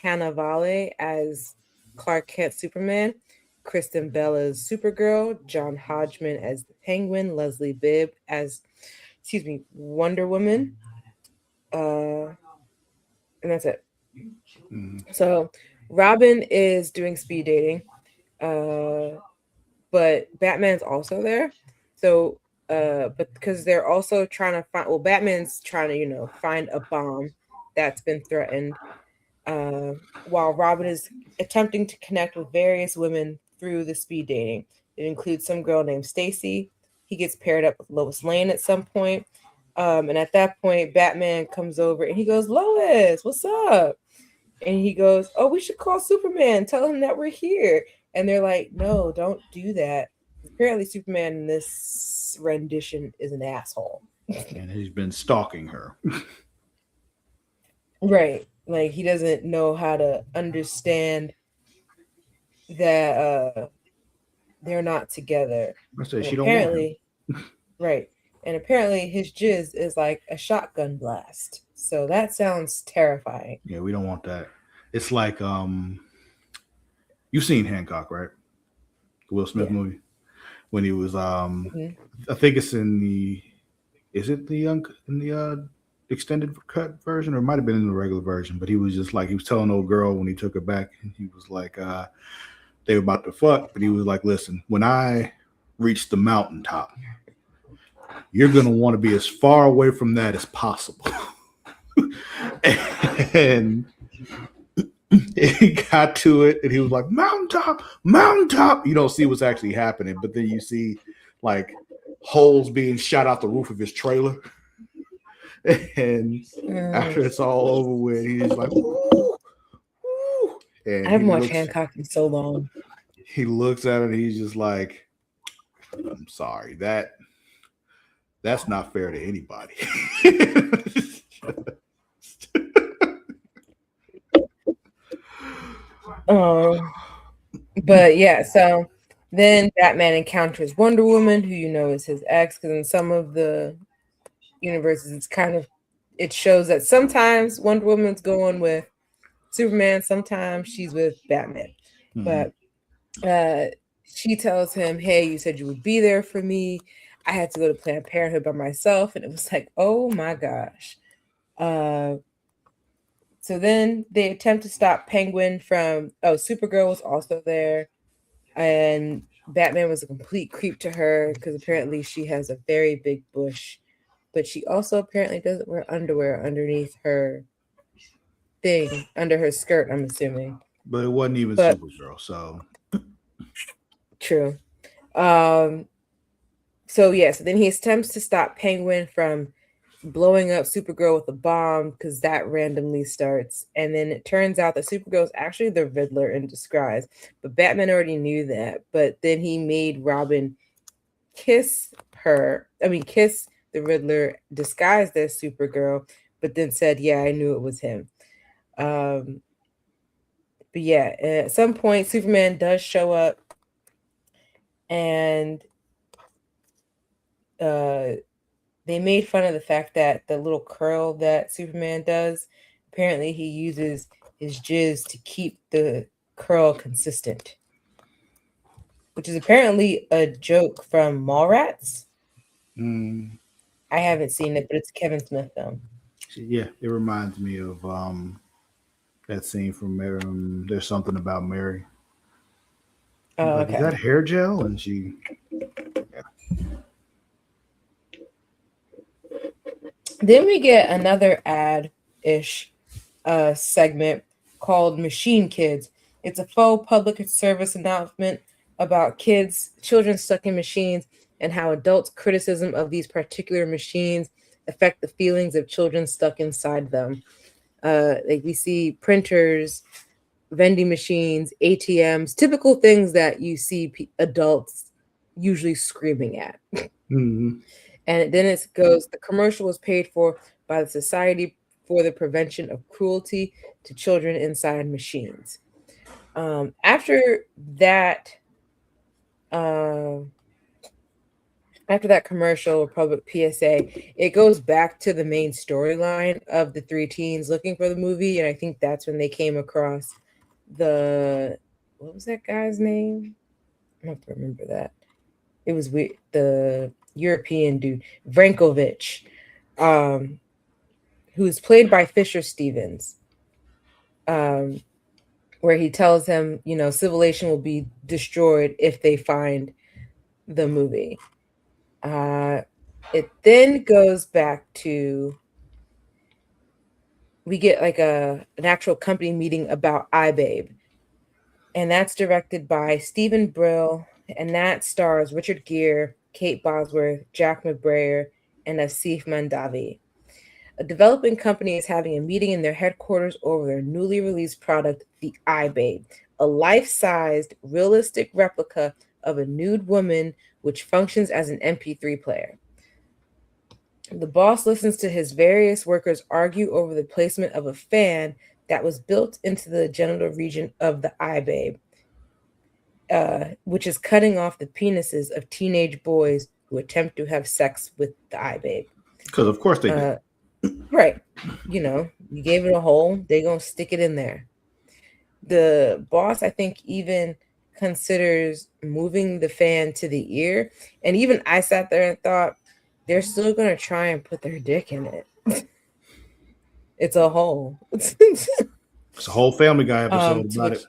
Cannavale as Clark Kent Superman, Kristen Bell as Supergirl, John Hodgman as the Penguin, Leslie Bibb as, Wonder Woman, and that's it. So Robin is doing speed dating, but Batman's also there. So, but because they're also trying to find, well, Batman's trying to, find a bomb that's been threatened, while Robin is attempting to connect with various women through the speed dating. It includes some girl named Stacy. He gets paired up with Lois Lane at some point. And at that point, Batman comes over and he goes, "Lois, what's up?" And he goes, "Oh, we should call Superman, tell him that we're here." And they're like, "No, don't do that." Apparently, Superman in this rendition is an asshole. And he's been stalking her. Right. Like, he doesn't know how to understand that they're not together. I said And she don't want him. apparently, right. And apparently his jizz is like a shotgun blast. So that sounds terrifying. Yeah, we don't want that. It's like you've seen Hancock, right? The Will Smith movie. When he was I think it's in the extended cut version, or it might have been in the regular version, but he was just like, he was telling old girl when he took her back, and he was like, they were about to fuck, but he was like, "Listen, when I reach the mountaintop, you're gonna want to be as far away from that as possible." And he got to it, and he was like, "Mountaintop, mountaintop." You don't see what's actually happening, but then you see like holes being shot out the roof of his trailer. And after it's all over with, he's like, "Woo, woo." And I haven't he watched looks- Hancock in so long. He looks at it and he's just like, "I'm sorry, that's not fair to anybody." But yeah, so Then Batman encounters Wonder Woman, who is his ex, because in some of the universes, it shows that sometimes Wonder Woman's going with Superman, sometimes she's with Batman. But she tells him, hey, you said you would be there for me. I had to go to Planned Parenthood by myself. And it was like, oh my gosh. So then they attempt to stop Penguin from, Supergirl was also there. And Batman was a complete creep to her because apparently she has a very big bush. But she also apparently doesn't wear underwear underneath her thing, under her skirt, I'm assuming. But it wasn't even Supergirl, so. True. So then he attempts to stop Penguin from blowing up Supergirl with a bomb because that randomly starts. And then it turns out that Supergirl is actually the Riddler in disguise. But Batman already knew that. But then he made Robin kiss the Riddler disguised as Supergirl, but then said, yeah, I knew it was him. But yeah, at some point, Superman does show up, and they made fun of the fact that the little curl that Superman does, apparently he uses his jizz to keep the curl consistent, which is apparently a joke from Mallrats. I haven't seen it, but it's a Kevin Smith film. Yeah, it reminds me of that scene from There's Something About Mary. Oh, like, okay. is that hair gel? And she... Then we get another ad-ish segment called Machine Kids. It's a faux public service announcement about children stuck in machines, and how adults' criticism of these particular machines affect the feelings of children stuck inside them. Like we see printers, vending machines, ATMs, typical things that you see adults usually screaming at. Mm-hmm. And then it goes, the commercial was paid for by the Society for the Prevention of Cruelty to Children Inside Machines. After that commercial or public PSA, it goes back to the main storyline of the three teens looking for the movie. And I think that's when they came across what was that guy's name? I have to remember that. It was the European dude, Vrankovic, who's played by Fisher Stevens, where he tells him, civilization will be destroyed if they find the movie. It then goes back to, we get like an actual company meeting about iBabe, and that's directed by Stephen Brill, and that stars Richard Gere, Kate Bosworth, Jack McBrayer, and Asif Mandavi. A developing company is having a meeting in their headquarters over their newly released product, the iBabe, a life-sized, realistic replica of a nude woman which functions as an MP3 player. The boss listens to his various workers argue over the placement of a fan that was built into the genital region of the iBabe, which is cutting off the penises of teenage boys who attempt to have sex with the iBabe. Because of course they do. Right. You gave it a hole, they're going to stick it in there. The boss, I think, even considers moving the fan to the ear. And even I sat there and thought, they're still going to try and put their dick in it. It's a hole. It's a whole Family Guy episode about it.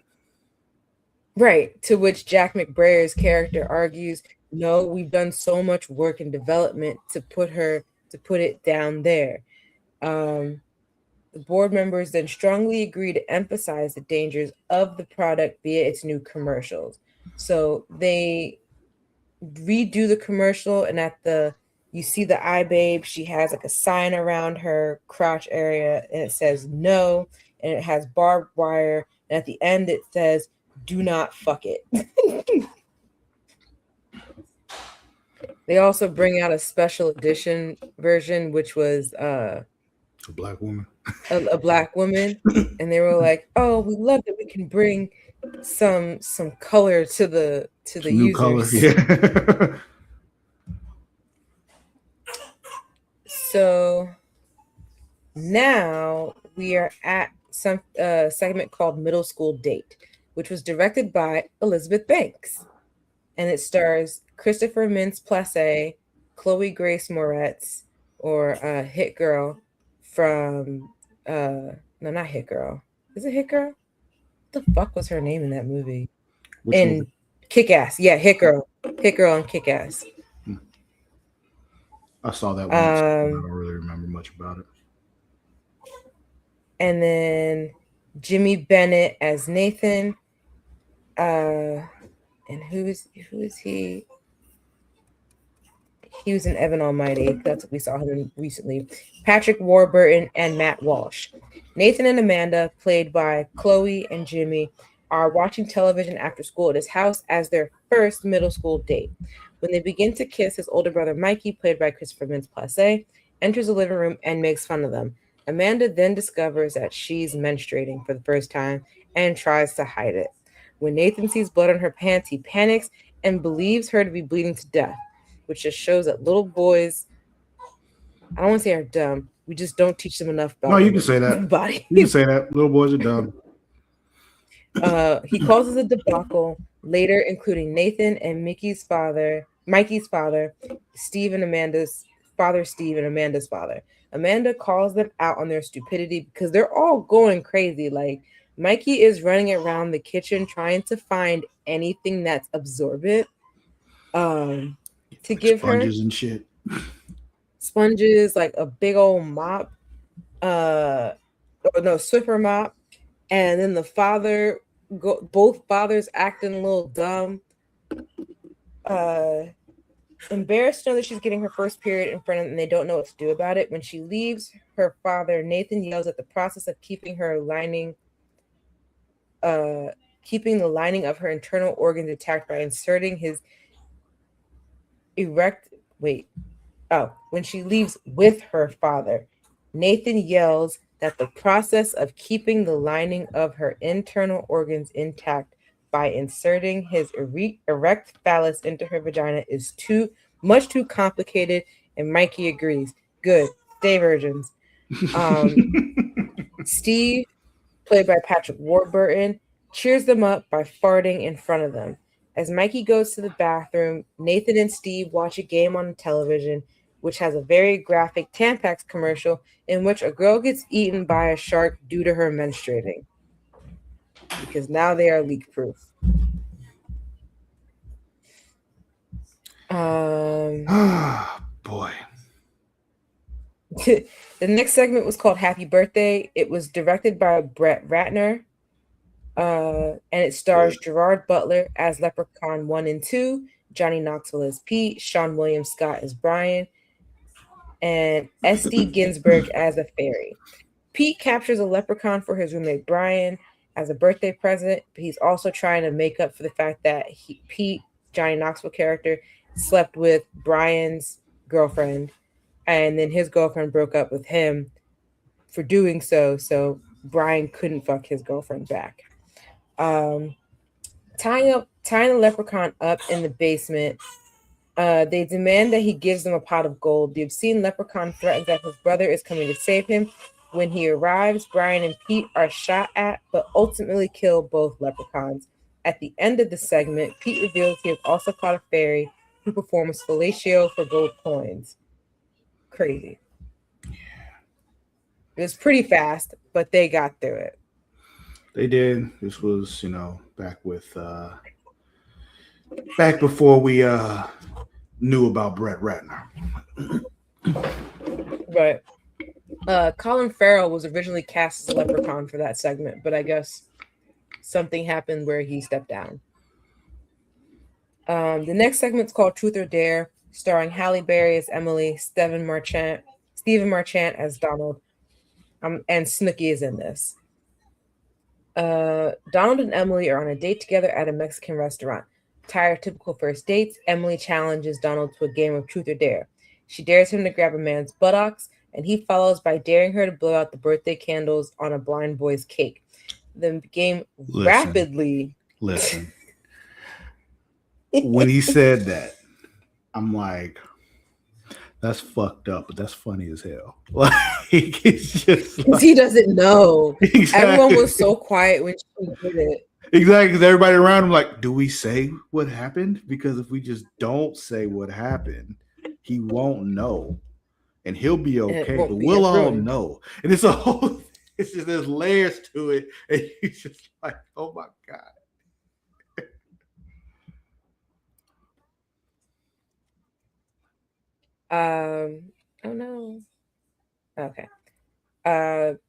Right. To which Jack McBrayer's character argues, no, we've done so much work and development to put it down there. The board members then strongly agree to emphasize the dangers of the product via its new commercials. So they redo the commercial, and you see the iBabe, she has like a sign around her crotch area, and it says no, and it has barbed wire, and at the end it says, do not fuck it. They also bring out a special edition version, which was A black woman. a black woman, and they were like, "Oh, we love that we can bring some color to the New users." color. Yeah. So now we are at some segment called Middle School Date, which was directed by Elizabeth Banks, and it stars Christopher Mintz-Plasse, Chloe Grace Moretz, or Hit Girl from no, not Hit Girl. Is it Hit Girl? What the fuck was her name in that movie? Which Kick-Ass. Yeah, Hit Girl and Kick-Ass. I saw that one. I don't really remember much about it. And then Jimmy Bennett as Nathan. And who is he? He was in Evan Almighty. That's what we saw him in recently. Patrick Warburton and Matt Walsh. Nathan and Amanda, played by Chloe and Jimmy, are watching television after school at his house as their first middle school date. When they begin to kiss, his older brother Mikey, played by Christopher Mintz-Plasse, enters the living room and makes fun of them. Amanda then discovers that she's menstruating for the first time and tries to hide it. When Nathan sees blood on her pants, he panics and believes her to be bleeding to death, which just shows that little boys, I don't want to say are dumb, we just don't teach them enough about No, you can say that. body. You can say that. Little boys are dumb. He causes a debacle later, including Nathan and Mikey's father, Steve and Amanda's father. Amanda calls them out on their stupidity because they're all going crazy. Like, Mikey is running around the kitchen trying to find anything that's absorbent to give Sponges her. and shit. Sponges, like a big old mop, Swiffer mop. And then the both fathers acting a little dumb. Embarrassed to know that she's getting her first period in front of them and they don't know what to do about it. When she leaves her father, Nathan yells at the process of keeping the lining of her internal organs intact by inserting his when she leaves with her father, Nathan yells that the process of keeping the lining of her internal organs intact by inserting his erect phallus into her vagina is much too complicated, and Mikey agrees. Good. Stay virgins. Steve, played by Patrick Warburton, cheers them up by farting in front of them. As Mikey goes to the bathroom, Nathan and Steve watch a game on television, which has a very graphic Tampax commercial in which a girl gets eaten by a shark due to her menstruating. Because now they are leak proof. Boy. The next segment was called Happy Birthday. It was directed by Brett Ratner. And it stars Gerard Butler as Leprechaun 1 and 2, Johnny Knoxville as Pete, Sean William Scott as Brian, and S.D. Ginsburg as a fairy. Pete captures a leprechaun for his roommate Brian as a birthday present, but he's also trying to make up for the fact that Pete, Johnny Knoxville character, slept with Brian's girlfriend, and then his girlfriend broke up with him for doing so Brian couldn't fuck his girlfriend back. Tying the leprechaun up in the basement, they demand that he gives them a pot of gold. The obscene leprechaun threatens that his brother is coming to save him. When he arrives, Brian and Pete are shot at, but ultimately kill both leprechauns. At the end of the segment, Pete reveals he has also caught a fairy who performs fellatio for gold coins. Crazy. It was pretty fast, but they got through it. They did. This was, back before we knew about Brett Ratner. Right. Colin Farrell was originally cast as a leprechaun for that segment, but I guess something happened where he stepped down. The next segment's called Truth or Dare, starring Halle Berry as Emily, Stephen Marchant as Donald, and Snooki is in this. Donald and Emily are on a date together at a Mexican restaurant. Tired of typical first dates, Emily challenges Donald to a game of Truth or Dare. She dares him to grab a man's buttocks. and he follows by daring her to blow out the birthday candles on a blind boy's cake. The game rapidly... Listen. When he said that, I'm like, that's fucked up, but that's funny as hell. Like, it's just because he doesn't know. Exactly. Everyone was so quiet when she did it. Exactly, because everybody around him like, do we say what happened? Because if we just don't say what happened, he won't know, and he'll be okay. But we'll all know. And it's a whole. It's just there's layers to it, and he's just like, oh my god. Oh no. Okay. It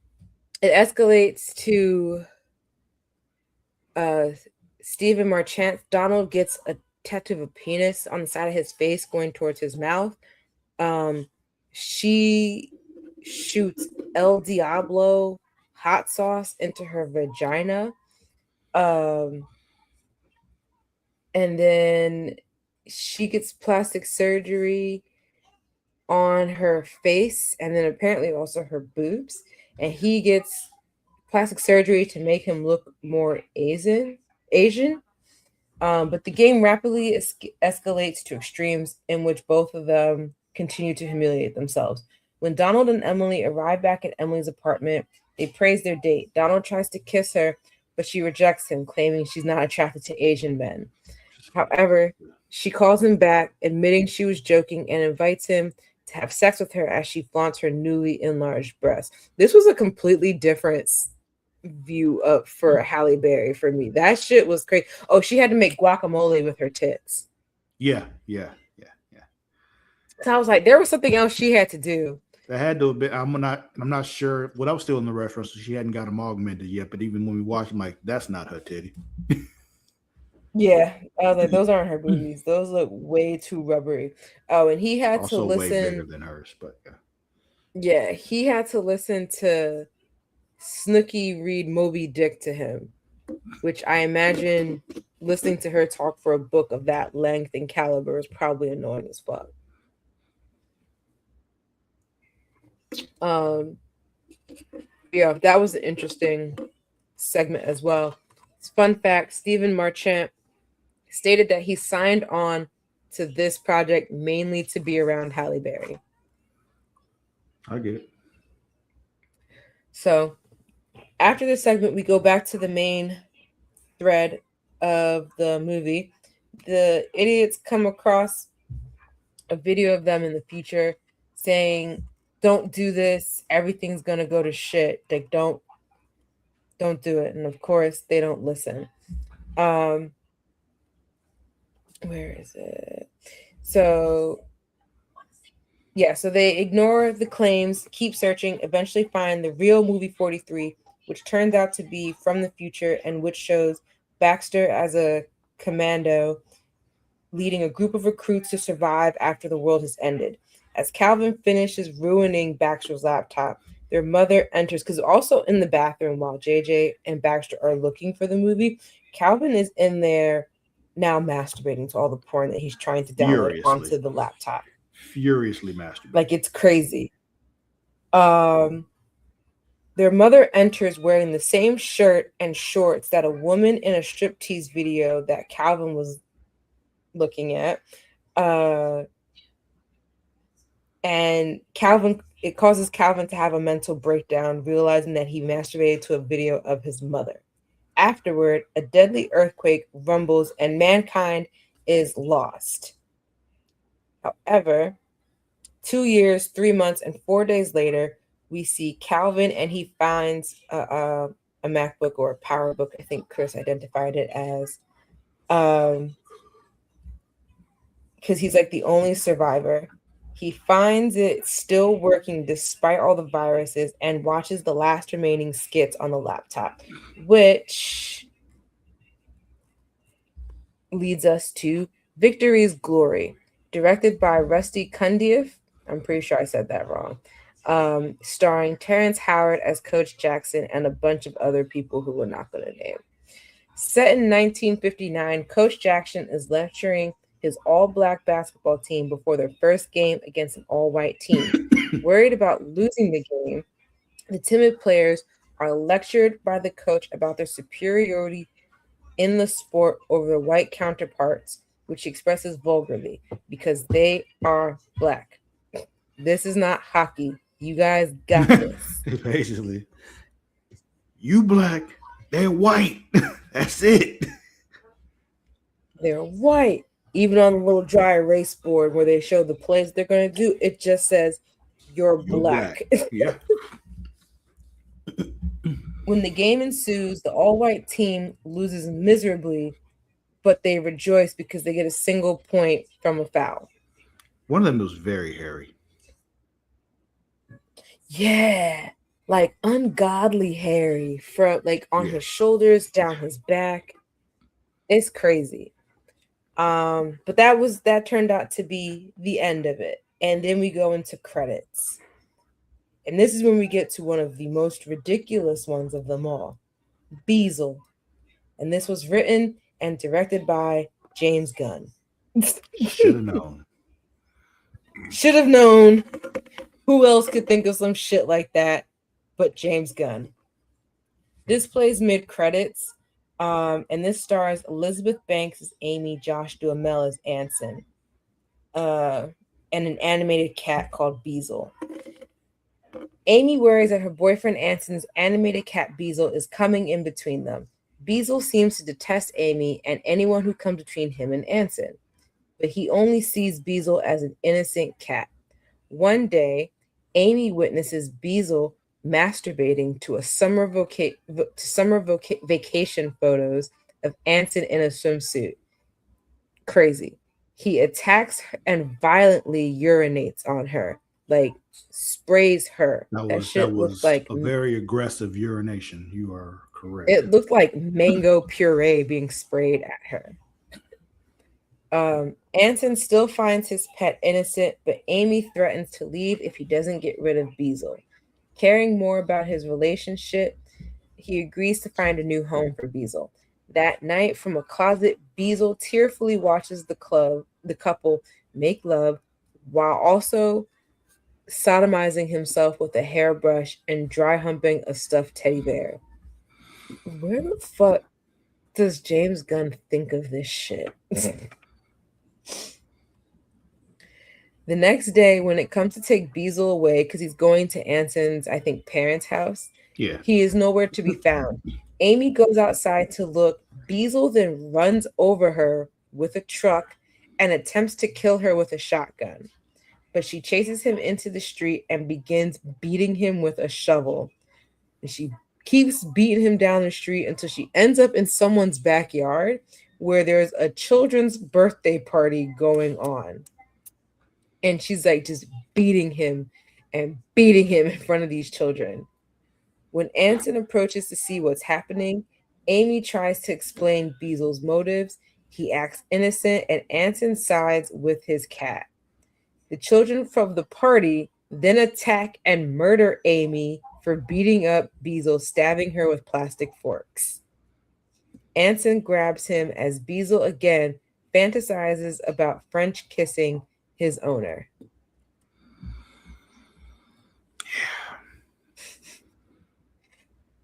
escalates to Stephen Marchant. Donald gets a tattoo of a penis on the side of his face going towards his mouth. She shoots El Diablo hot sauce into her vagina. And then she gets plastic surgery on her face and then apparently also her boobs, and he gets plastic surgery to make him look more Asian. But the game rapidly escalates to extremes in which both of them continue to humiliate themselves. When Donald and Emily arrive back at Emily's apartment, they praise their date. Donald tries to kiss her, but she rejects him, claiming she's not attracted to Asian men. However, she calls him back, admitting she was joking, and invites him to have sex with her as she flaunts her newly enlarged breasts. This was a completely different view up for Halle Berry for me. That shit was crazy. Oh, she had to make guacamole with her tits. Yeah. So I was like, there was something else she had to do. That had to have been. I'm not sure. Well, I was still in the restaurant, so she hadn't got them augmented yet. But even when we watched, I'm like, that's not her titty. Yeah, I was like, those aren't her boobies. Those look way too rubbery. Oh, and he had also to listen. Way bigger than hers, but yeah, he had to listen to Snooki read Moby Dick to him, which I imagine listening to her talk for a book of that length and caliber is probably annoying as fuck. Yeah, that was an interesting segment as well. Fun fact, Stephen Marchant stated that he signed on to this project mainly to be around Halle Berry. I get it. So after this segment, we go back to the main thread of the movie. The idiots come across a video of them in the future saying, don't do this. Everything's going to go to shit. Like, don't do it. And of course, they don't listen. Where is it? So, yeah, so they ignore the claims, keep searching, eventually find the real movie 43, which turns out to be from the future and which shows Baxter as a commando leading a group of recruits to survive after the world has ended. As Calvin finishes ruining Baxter's laptop, their mother enters, because also in the bathroom while JJ and Baxter are looking for the movie, Calvin is in there now masturbating to all the porn that he's trying to download onto the laptop. Furiously masturbating. Like, it's crazy. Their mother enters wearing the same shirt and shorts that a woman in a striptease video that Calvin was looking at. And it causes Calvin to have a mental breakdown, realizing that he masturbated to a video of his mother. Afterward, a deadly earthquake rumbles and mankind is lost. However, 2 years, 3 months, and 4 days later, we see Calvin and he finds a MacBook or a PowerBook. I think Chris identified it as, because he's like the only survivor. He finds it still working despite all the viruses and watches the last remaining skits on the laptop, which leads us to Victory's Glory, directed by Rusty Cundieff. I'm pretty sure I said that wrong. Starring Terrence Howard as Coach Jackson and a bunch of other people who we're not going to name. Set in 1959, Coach Jackson is lecturing his all-black basketball team before their first game against an all-white team. Worried about losing the game, the timid players are lectured by the coach about their superiority in the sport over their white counterparts, which he expresses vulgarly because they are black. This is not hockey. You guys got this. Basically, you black, they're white. That's it. They're white. Even on the little dry erase board where they show the plays they're going to do, it just says, you're black. Yeah. When the game ensues, the all-white team loses miserably, but they rejoice because they get a single point from a foul. One of them was very hairy. Yeah, like ungodly hairy from like on his shoulders, down his back. It's crazy. But that turned out to be the end of it. And then we go into credits. And this is when we get to one of the most ridiculous ones of them all, Beazle. And this was written and directed by James Gunn. Should have known. Should have known. Who else could think of some shit like that but James Gunn? This plays mid-credits, and this stars Elizabeth Banks as Amy, Josh Duhamel as Anson, and an animated cat called Beazle. Amy worries that her boyfriend Anson's animated cat Beazle is coming in between them. Beazle seems to detest Amy and anyone who comes between him and Anson, but he only sees Beazle as an innocent cat. One day, Amy witnesses Beazle masturbating to a summer vacation photos of Anson in a swimsuit. Crazy. He attacks her and violently urinates on her, like sprays her. That shit looked like a very aggressive urination. You are correct. It looked like mango puree being sprayed at her. Anson still finds his pet innocent, but Amy threatens to leave if he doesn't get rid of Beazle. Caring more about his relationship, he agrees to find a new home for Beazle. That night, from a closet, Beazle tearfully watches the couple make love while also sodomizing himself with a hairbrush and dry humping a stuffed teddy bear. Where the fuck does James Gunn think of this shit? The next day, when it comes to take Beazle away, because he's going to Anson's, I think, parents' house, he is nowhere to be found. Amy goes outside to look. Beazle then runs over her with a truck and attempts to kill her with a shotgun. But she chases him into the street and begins beating him with a shovel. And she keeps beating him down the street until she ends up in someone's backyard where there's a children's birthday party going on. And she's like just beating him in front of these children. When Anson approaches to see what's happening, Amy tries to explain Beazle's motives. He acts innocent and Anson sides with his cat. The children from the party then attack and murder Amy for beating up Beazle, stabbing her with plastic forks. Anson grabs him as Beazle again fantasizes about French kissing his owner.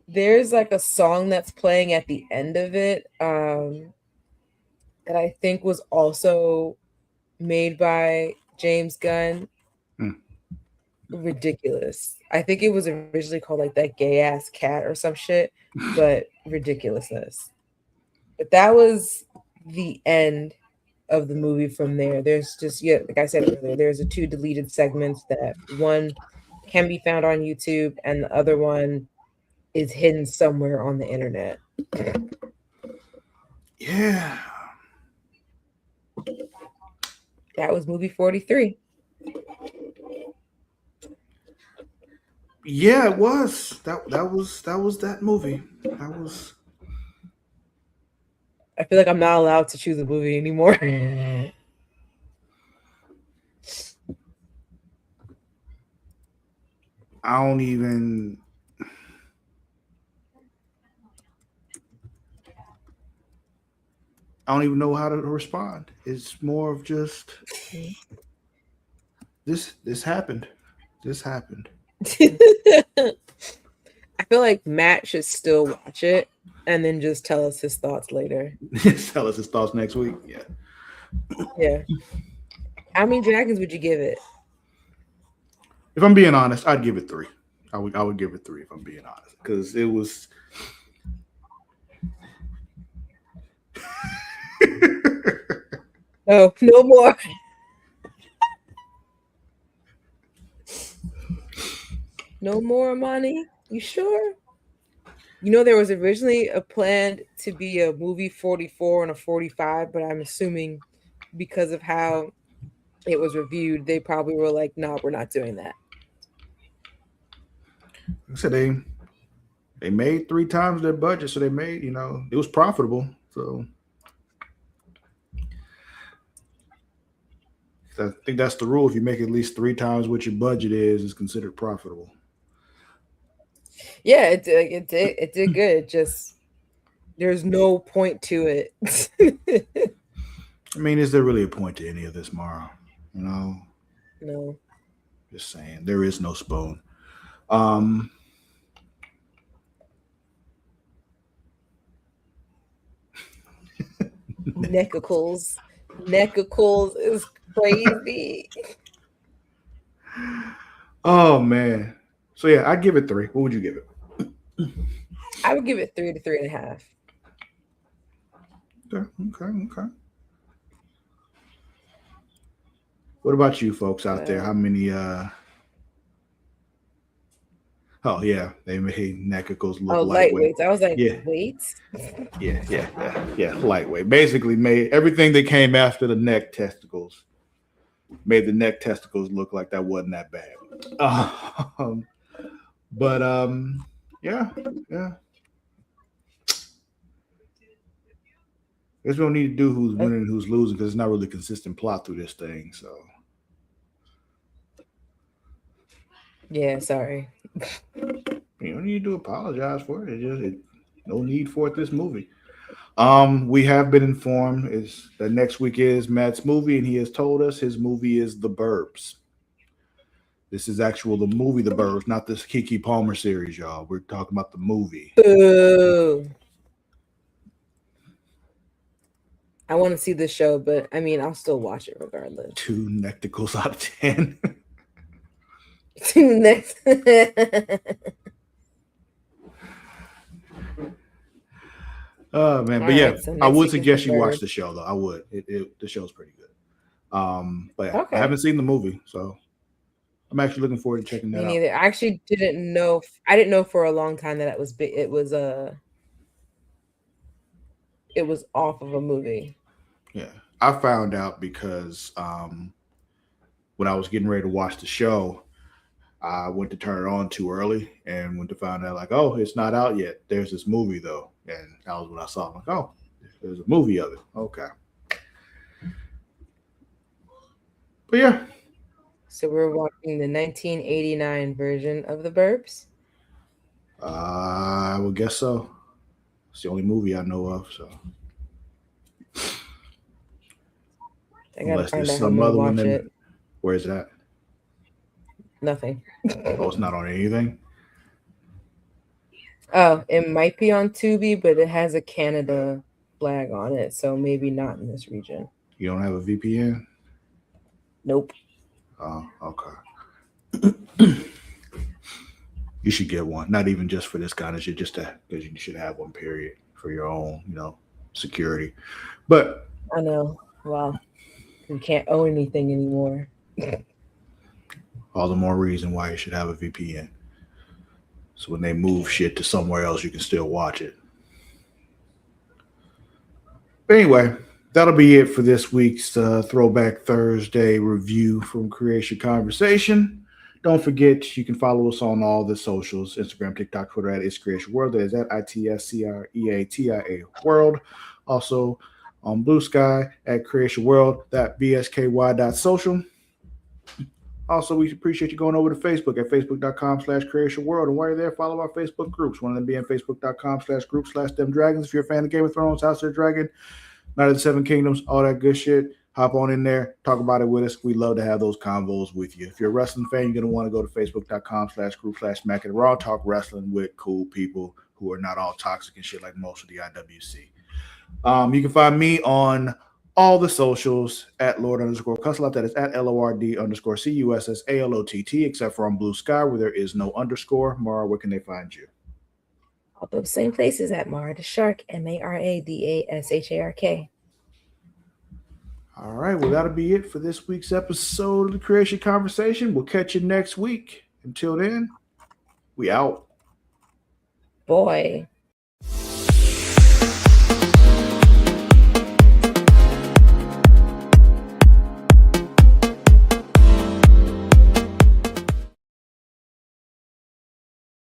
There's like a song that's playing at the end of it that I think was also made by James Gunn. Ridiculous. I think it was originally called like That Gay Ass Cat or some shit, but ridiculousness. But that was the end of the movie from there. There's just, like I said earlier, there's the 2 deleted segments that one can be found on YouTube and the other one is hidden somewhere on the internet. Yeah. That was movie 43. Yeah, it was. That was that movie. That was. I feel like I'm not allowed to choose a movie anymore. I don't even know how to respond. It's more of just this happened. This happened. I feel like Matt should still watch it and then just tell us his thoughts later. Tell us his thoughts next week. Yeah. Yeah. How many dragons would you give it? If I'm being honest, I'd give it 3. I would give it 3 if I'm being honest, because it was. No more. No more, Amani. You sure? You know, there was originally a plan to be a movie 44 and a 45, but I'm assuming because of how it was reviewed, they probably were like, no, we're not doing that. I said they made 3 times their budget, so they made, it was profitable. So I think that's the rule. If you make at least 3 times what your budget is, it's considered profitable. Yeah, it did good. Just there's no point to it. I mean, is there really a point to any of this, Mara? No. Just saying, there is no spoon. Neckicles is crazy. Oh man. So yeah, I'd give it 3. What would you give it? I would give it 3 to 3.5. Okay. What about you folks out there? How many oh yeah, they made Neckicles look lightweight. Lightweights. I was like, yeah. Weights? Yeah, lightweight. Basically made everything that came after the neck testicles. Made the neck testicles look like that wasn't that bad. Yeah. I guess we don't need to do who's winning and who's losing because it's not really a consistent plot through this thing. So yeah, sorry. You don't need to apologize for it. No need for it. This movie. We have been informed is that next week is Matt's movie, and he has told us his movie is The Burbs. This is the movie The Burbs, not this Keke Palmer series, y'all. We're talking about the movie. Boo. I want to see the show, but I mean, I'll still watch it regardless. 2 Necticles out of 10. 2 next. Oh man, but yeah, so I would suggest you watch the show though. I would. The show's pretty good. But yeah, I haven't seen the movie, so I'm actually looking forward to checking that out. Me neither. I actually didn't know. I didn't know for a long time that it was off of a movie. Yeah, I found out because when I was getting ready to watch the show, I went to turn it on too early and went to find out like, oh, it's not out yet. There's this movie though, and that was when I saw it. I'm like, oh, there's a movie of it. Okay, but yeah. So we're watching the 1989 version of The Burbs. I would guess so. It's the only movie I know of. So unless there's some other one. Where is that? Nothing. Oh, it's not on anything? Oh, it might be on Tubi, but it has a Canada flag on it, so maybe not in this region. You don't have a VPN? Nope. Oh, okay. You should get one. Not even just for this kind of shit, just because you should have one, period, for your own, security. But I know. Well, we can't own anything anymore. All the more reason why you should have a VPN. So when they move shit to somewhere else, you can still watch it. But anyway, that'll be it for this week's Throwback Thursday review from Creatia Conversation. Don't forget, you can follow us on all the socials, Instagram, TikTok, Twitter at It's Creatia World. That is at ITSCREATIA World. Also on Blue Sky at Creatia World, that BSKY.social. Also, we appreciate you going over to Facebook at facebook.com/Creatia World. And while you're there, follow our Facebook groups. One of them being facebook.com/group/Them Dragons. If you're a fan of Game of Thrones, House of the Dragon, Night of the Seven Kingdoms, all that good shit. Hop on in there, talk about it with us. We love to have those convos with you. If you're a wrestling fan, you're going to want to go to facebook.com/group/Mac and Raw. Talk wrestling with cool people who are not all toxic and shit like most of the IWC. You can find me on all the socials at Lord_Cussalott. That is at LORD_CUSSALOTT, except for on Blue Sky where there is no underscore. Mara, where can they find you? All those same places at Mara the Shark, MARADASHARK. All right, well, that'll be it for this week's episode of the Creatia Conversation. We'll catch you next week. Until then, we out. Boy.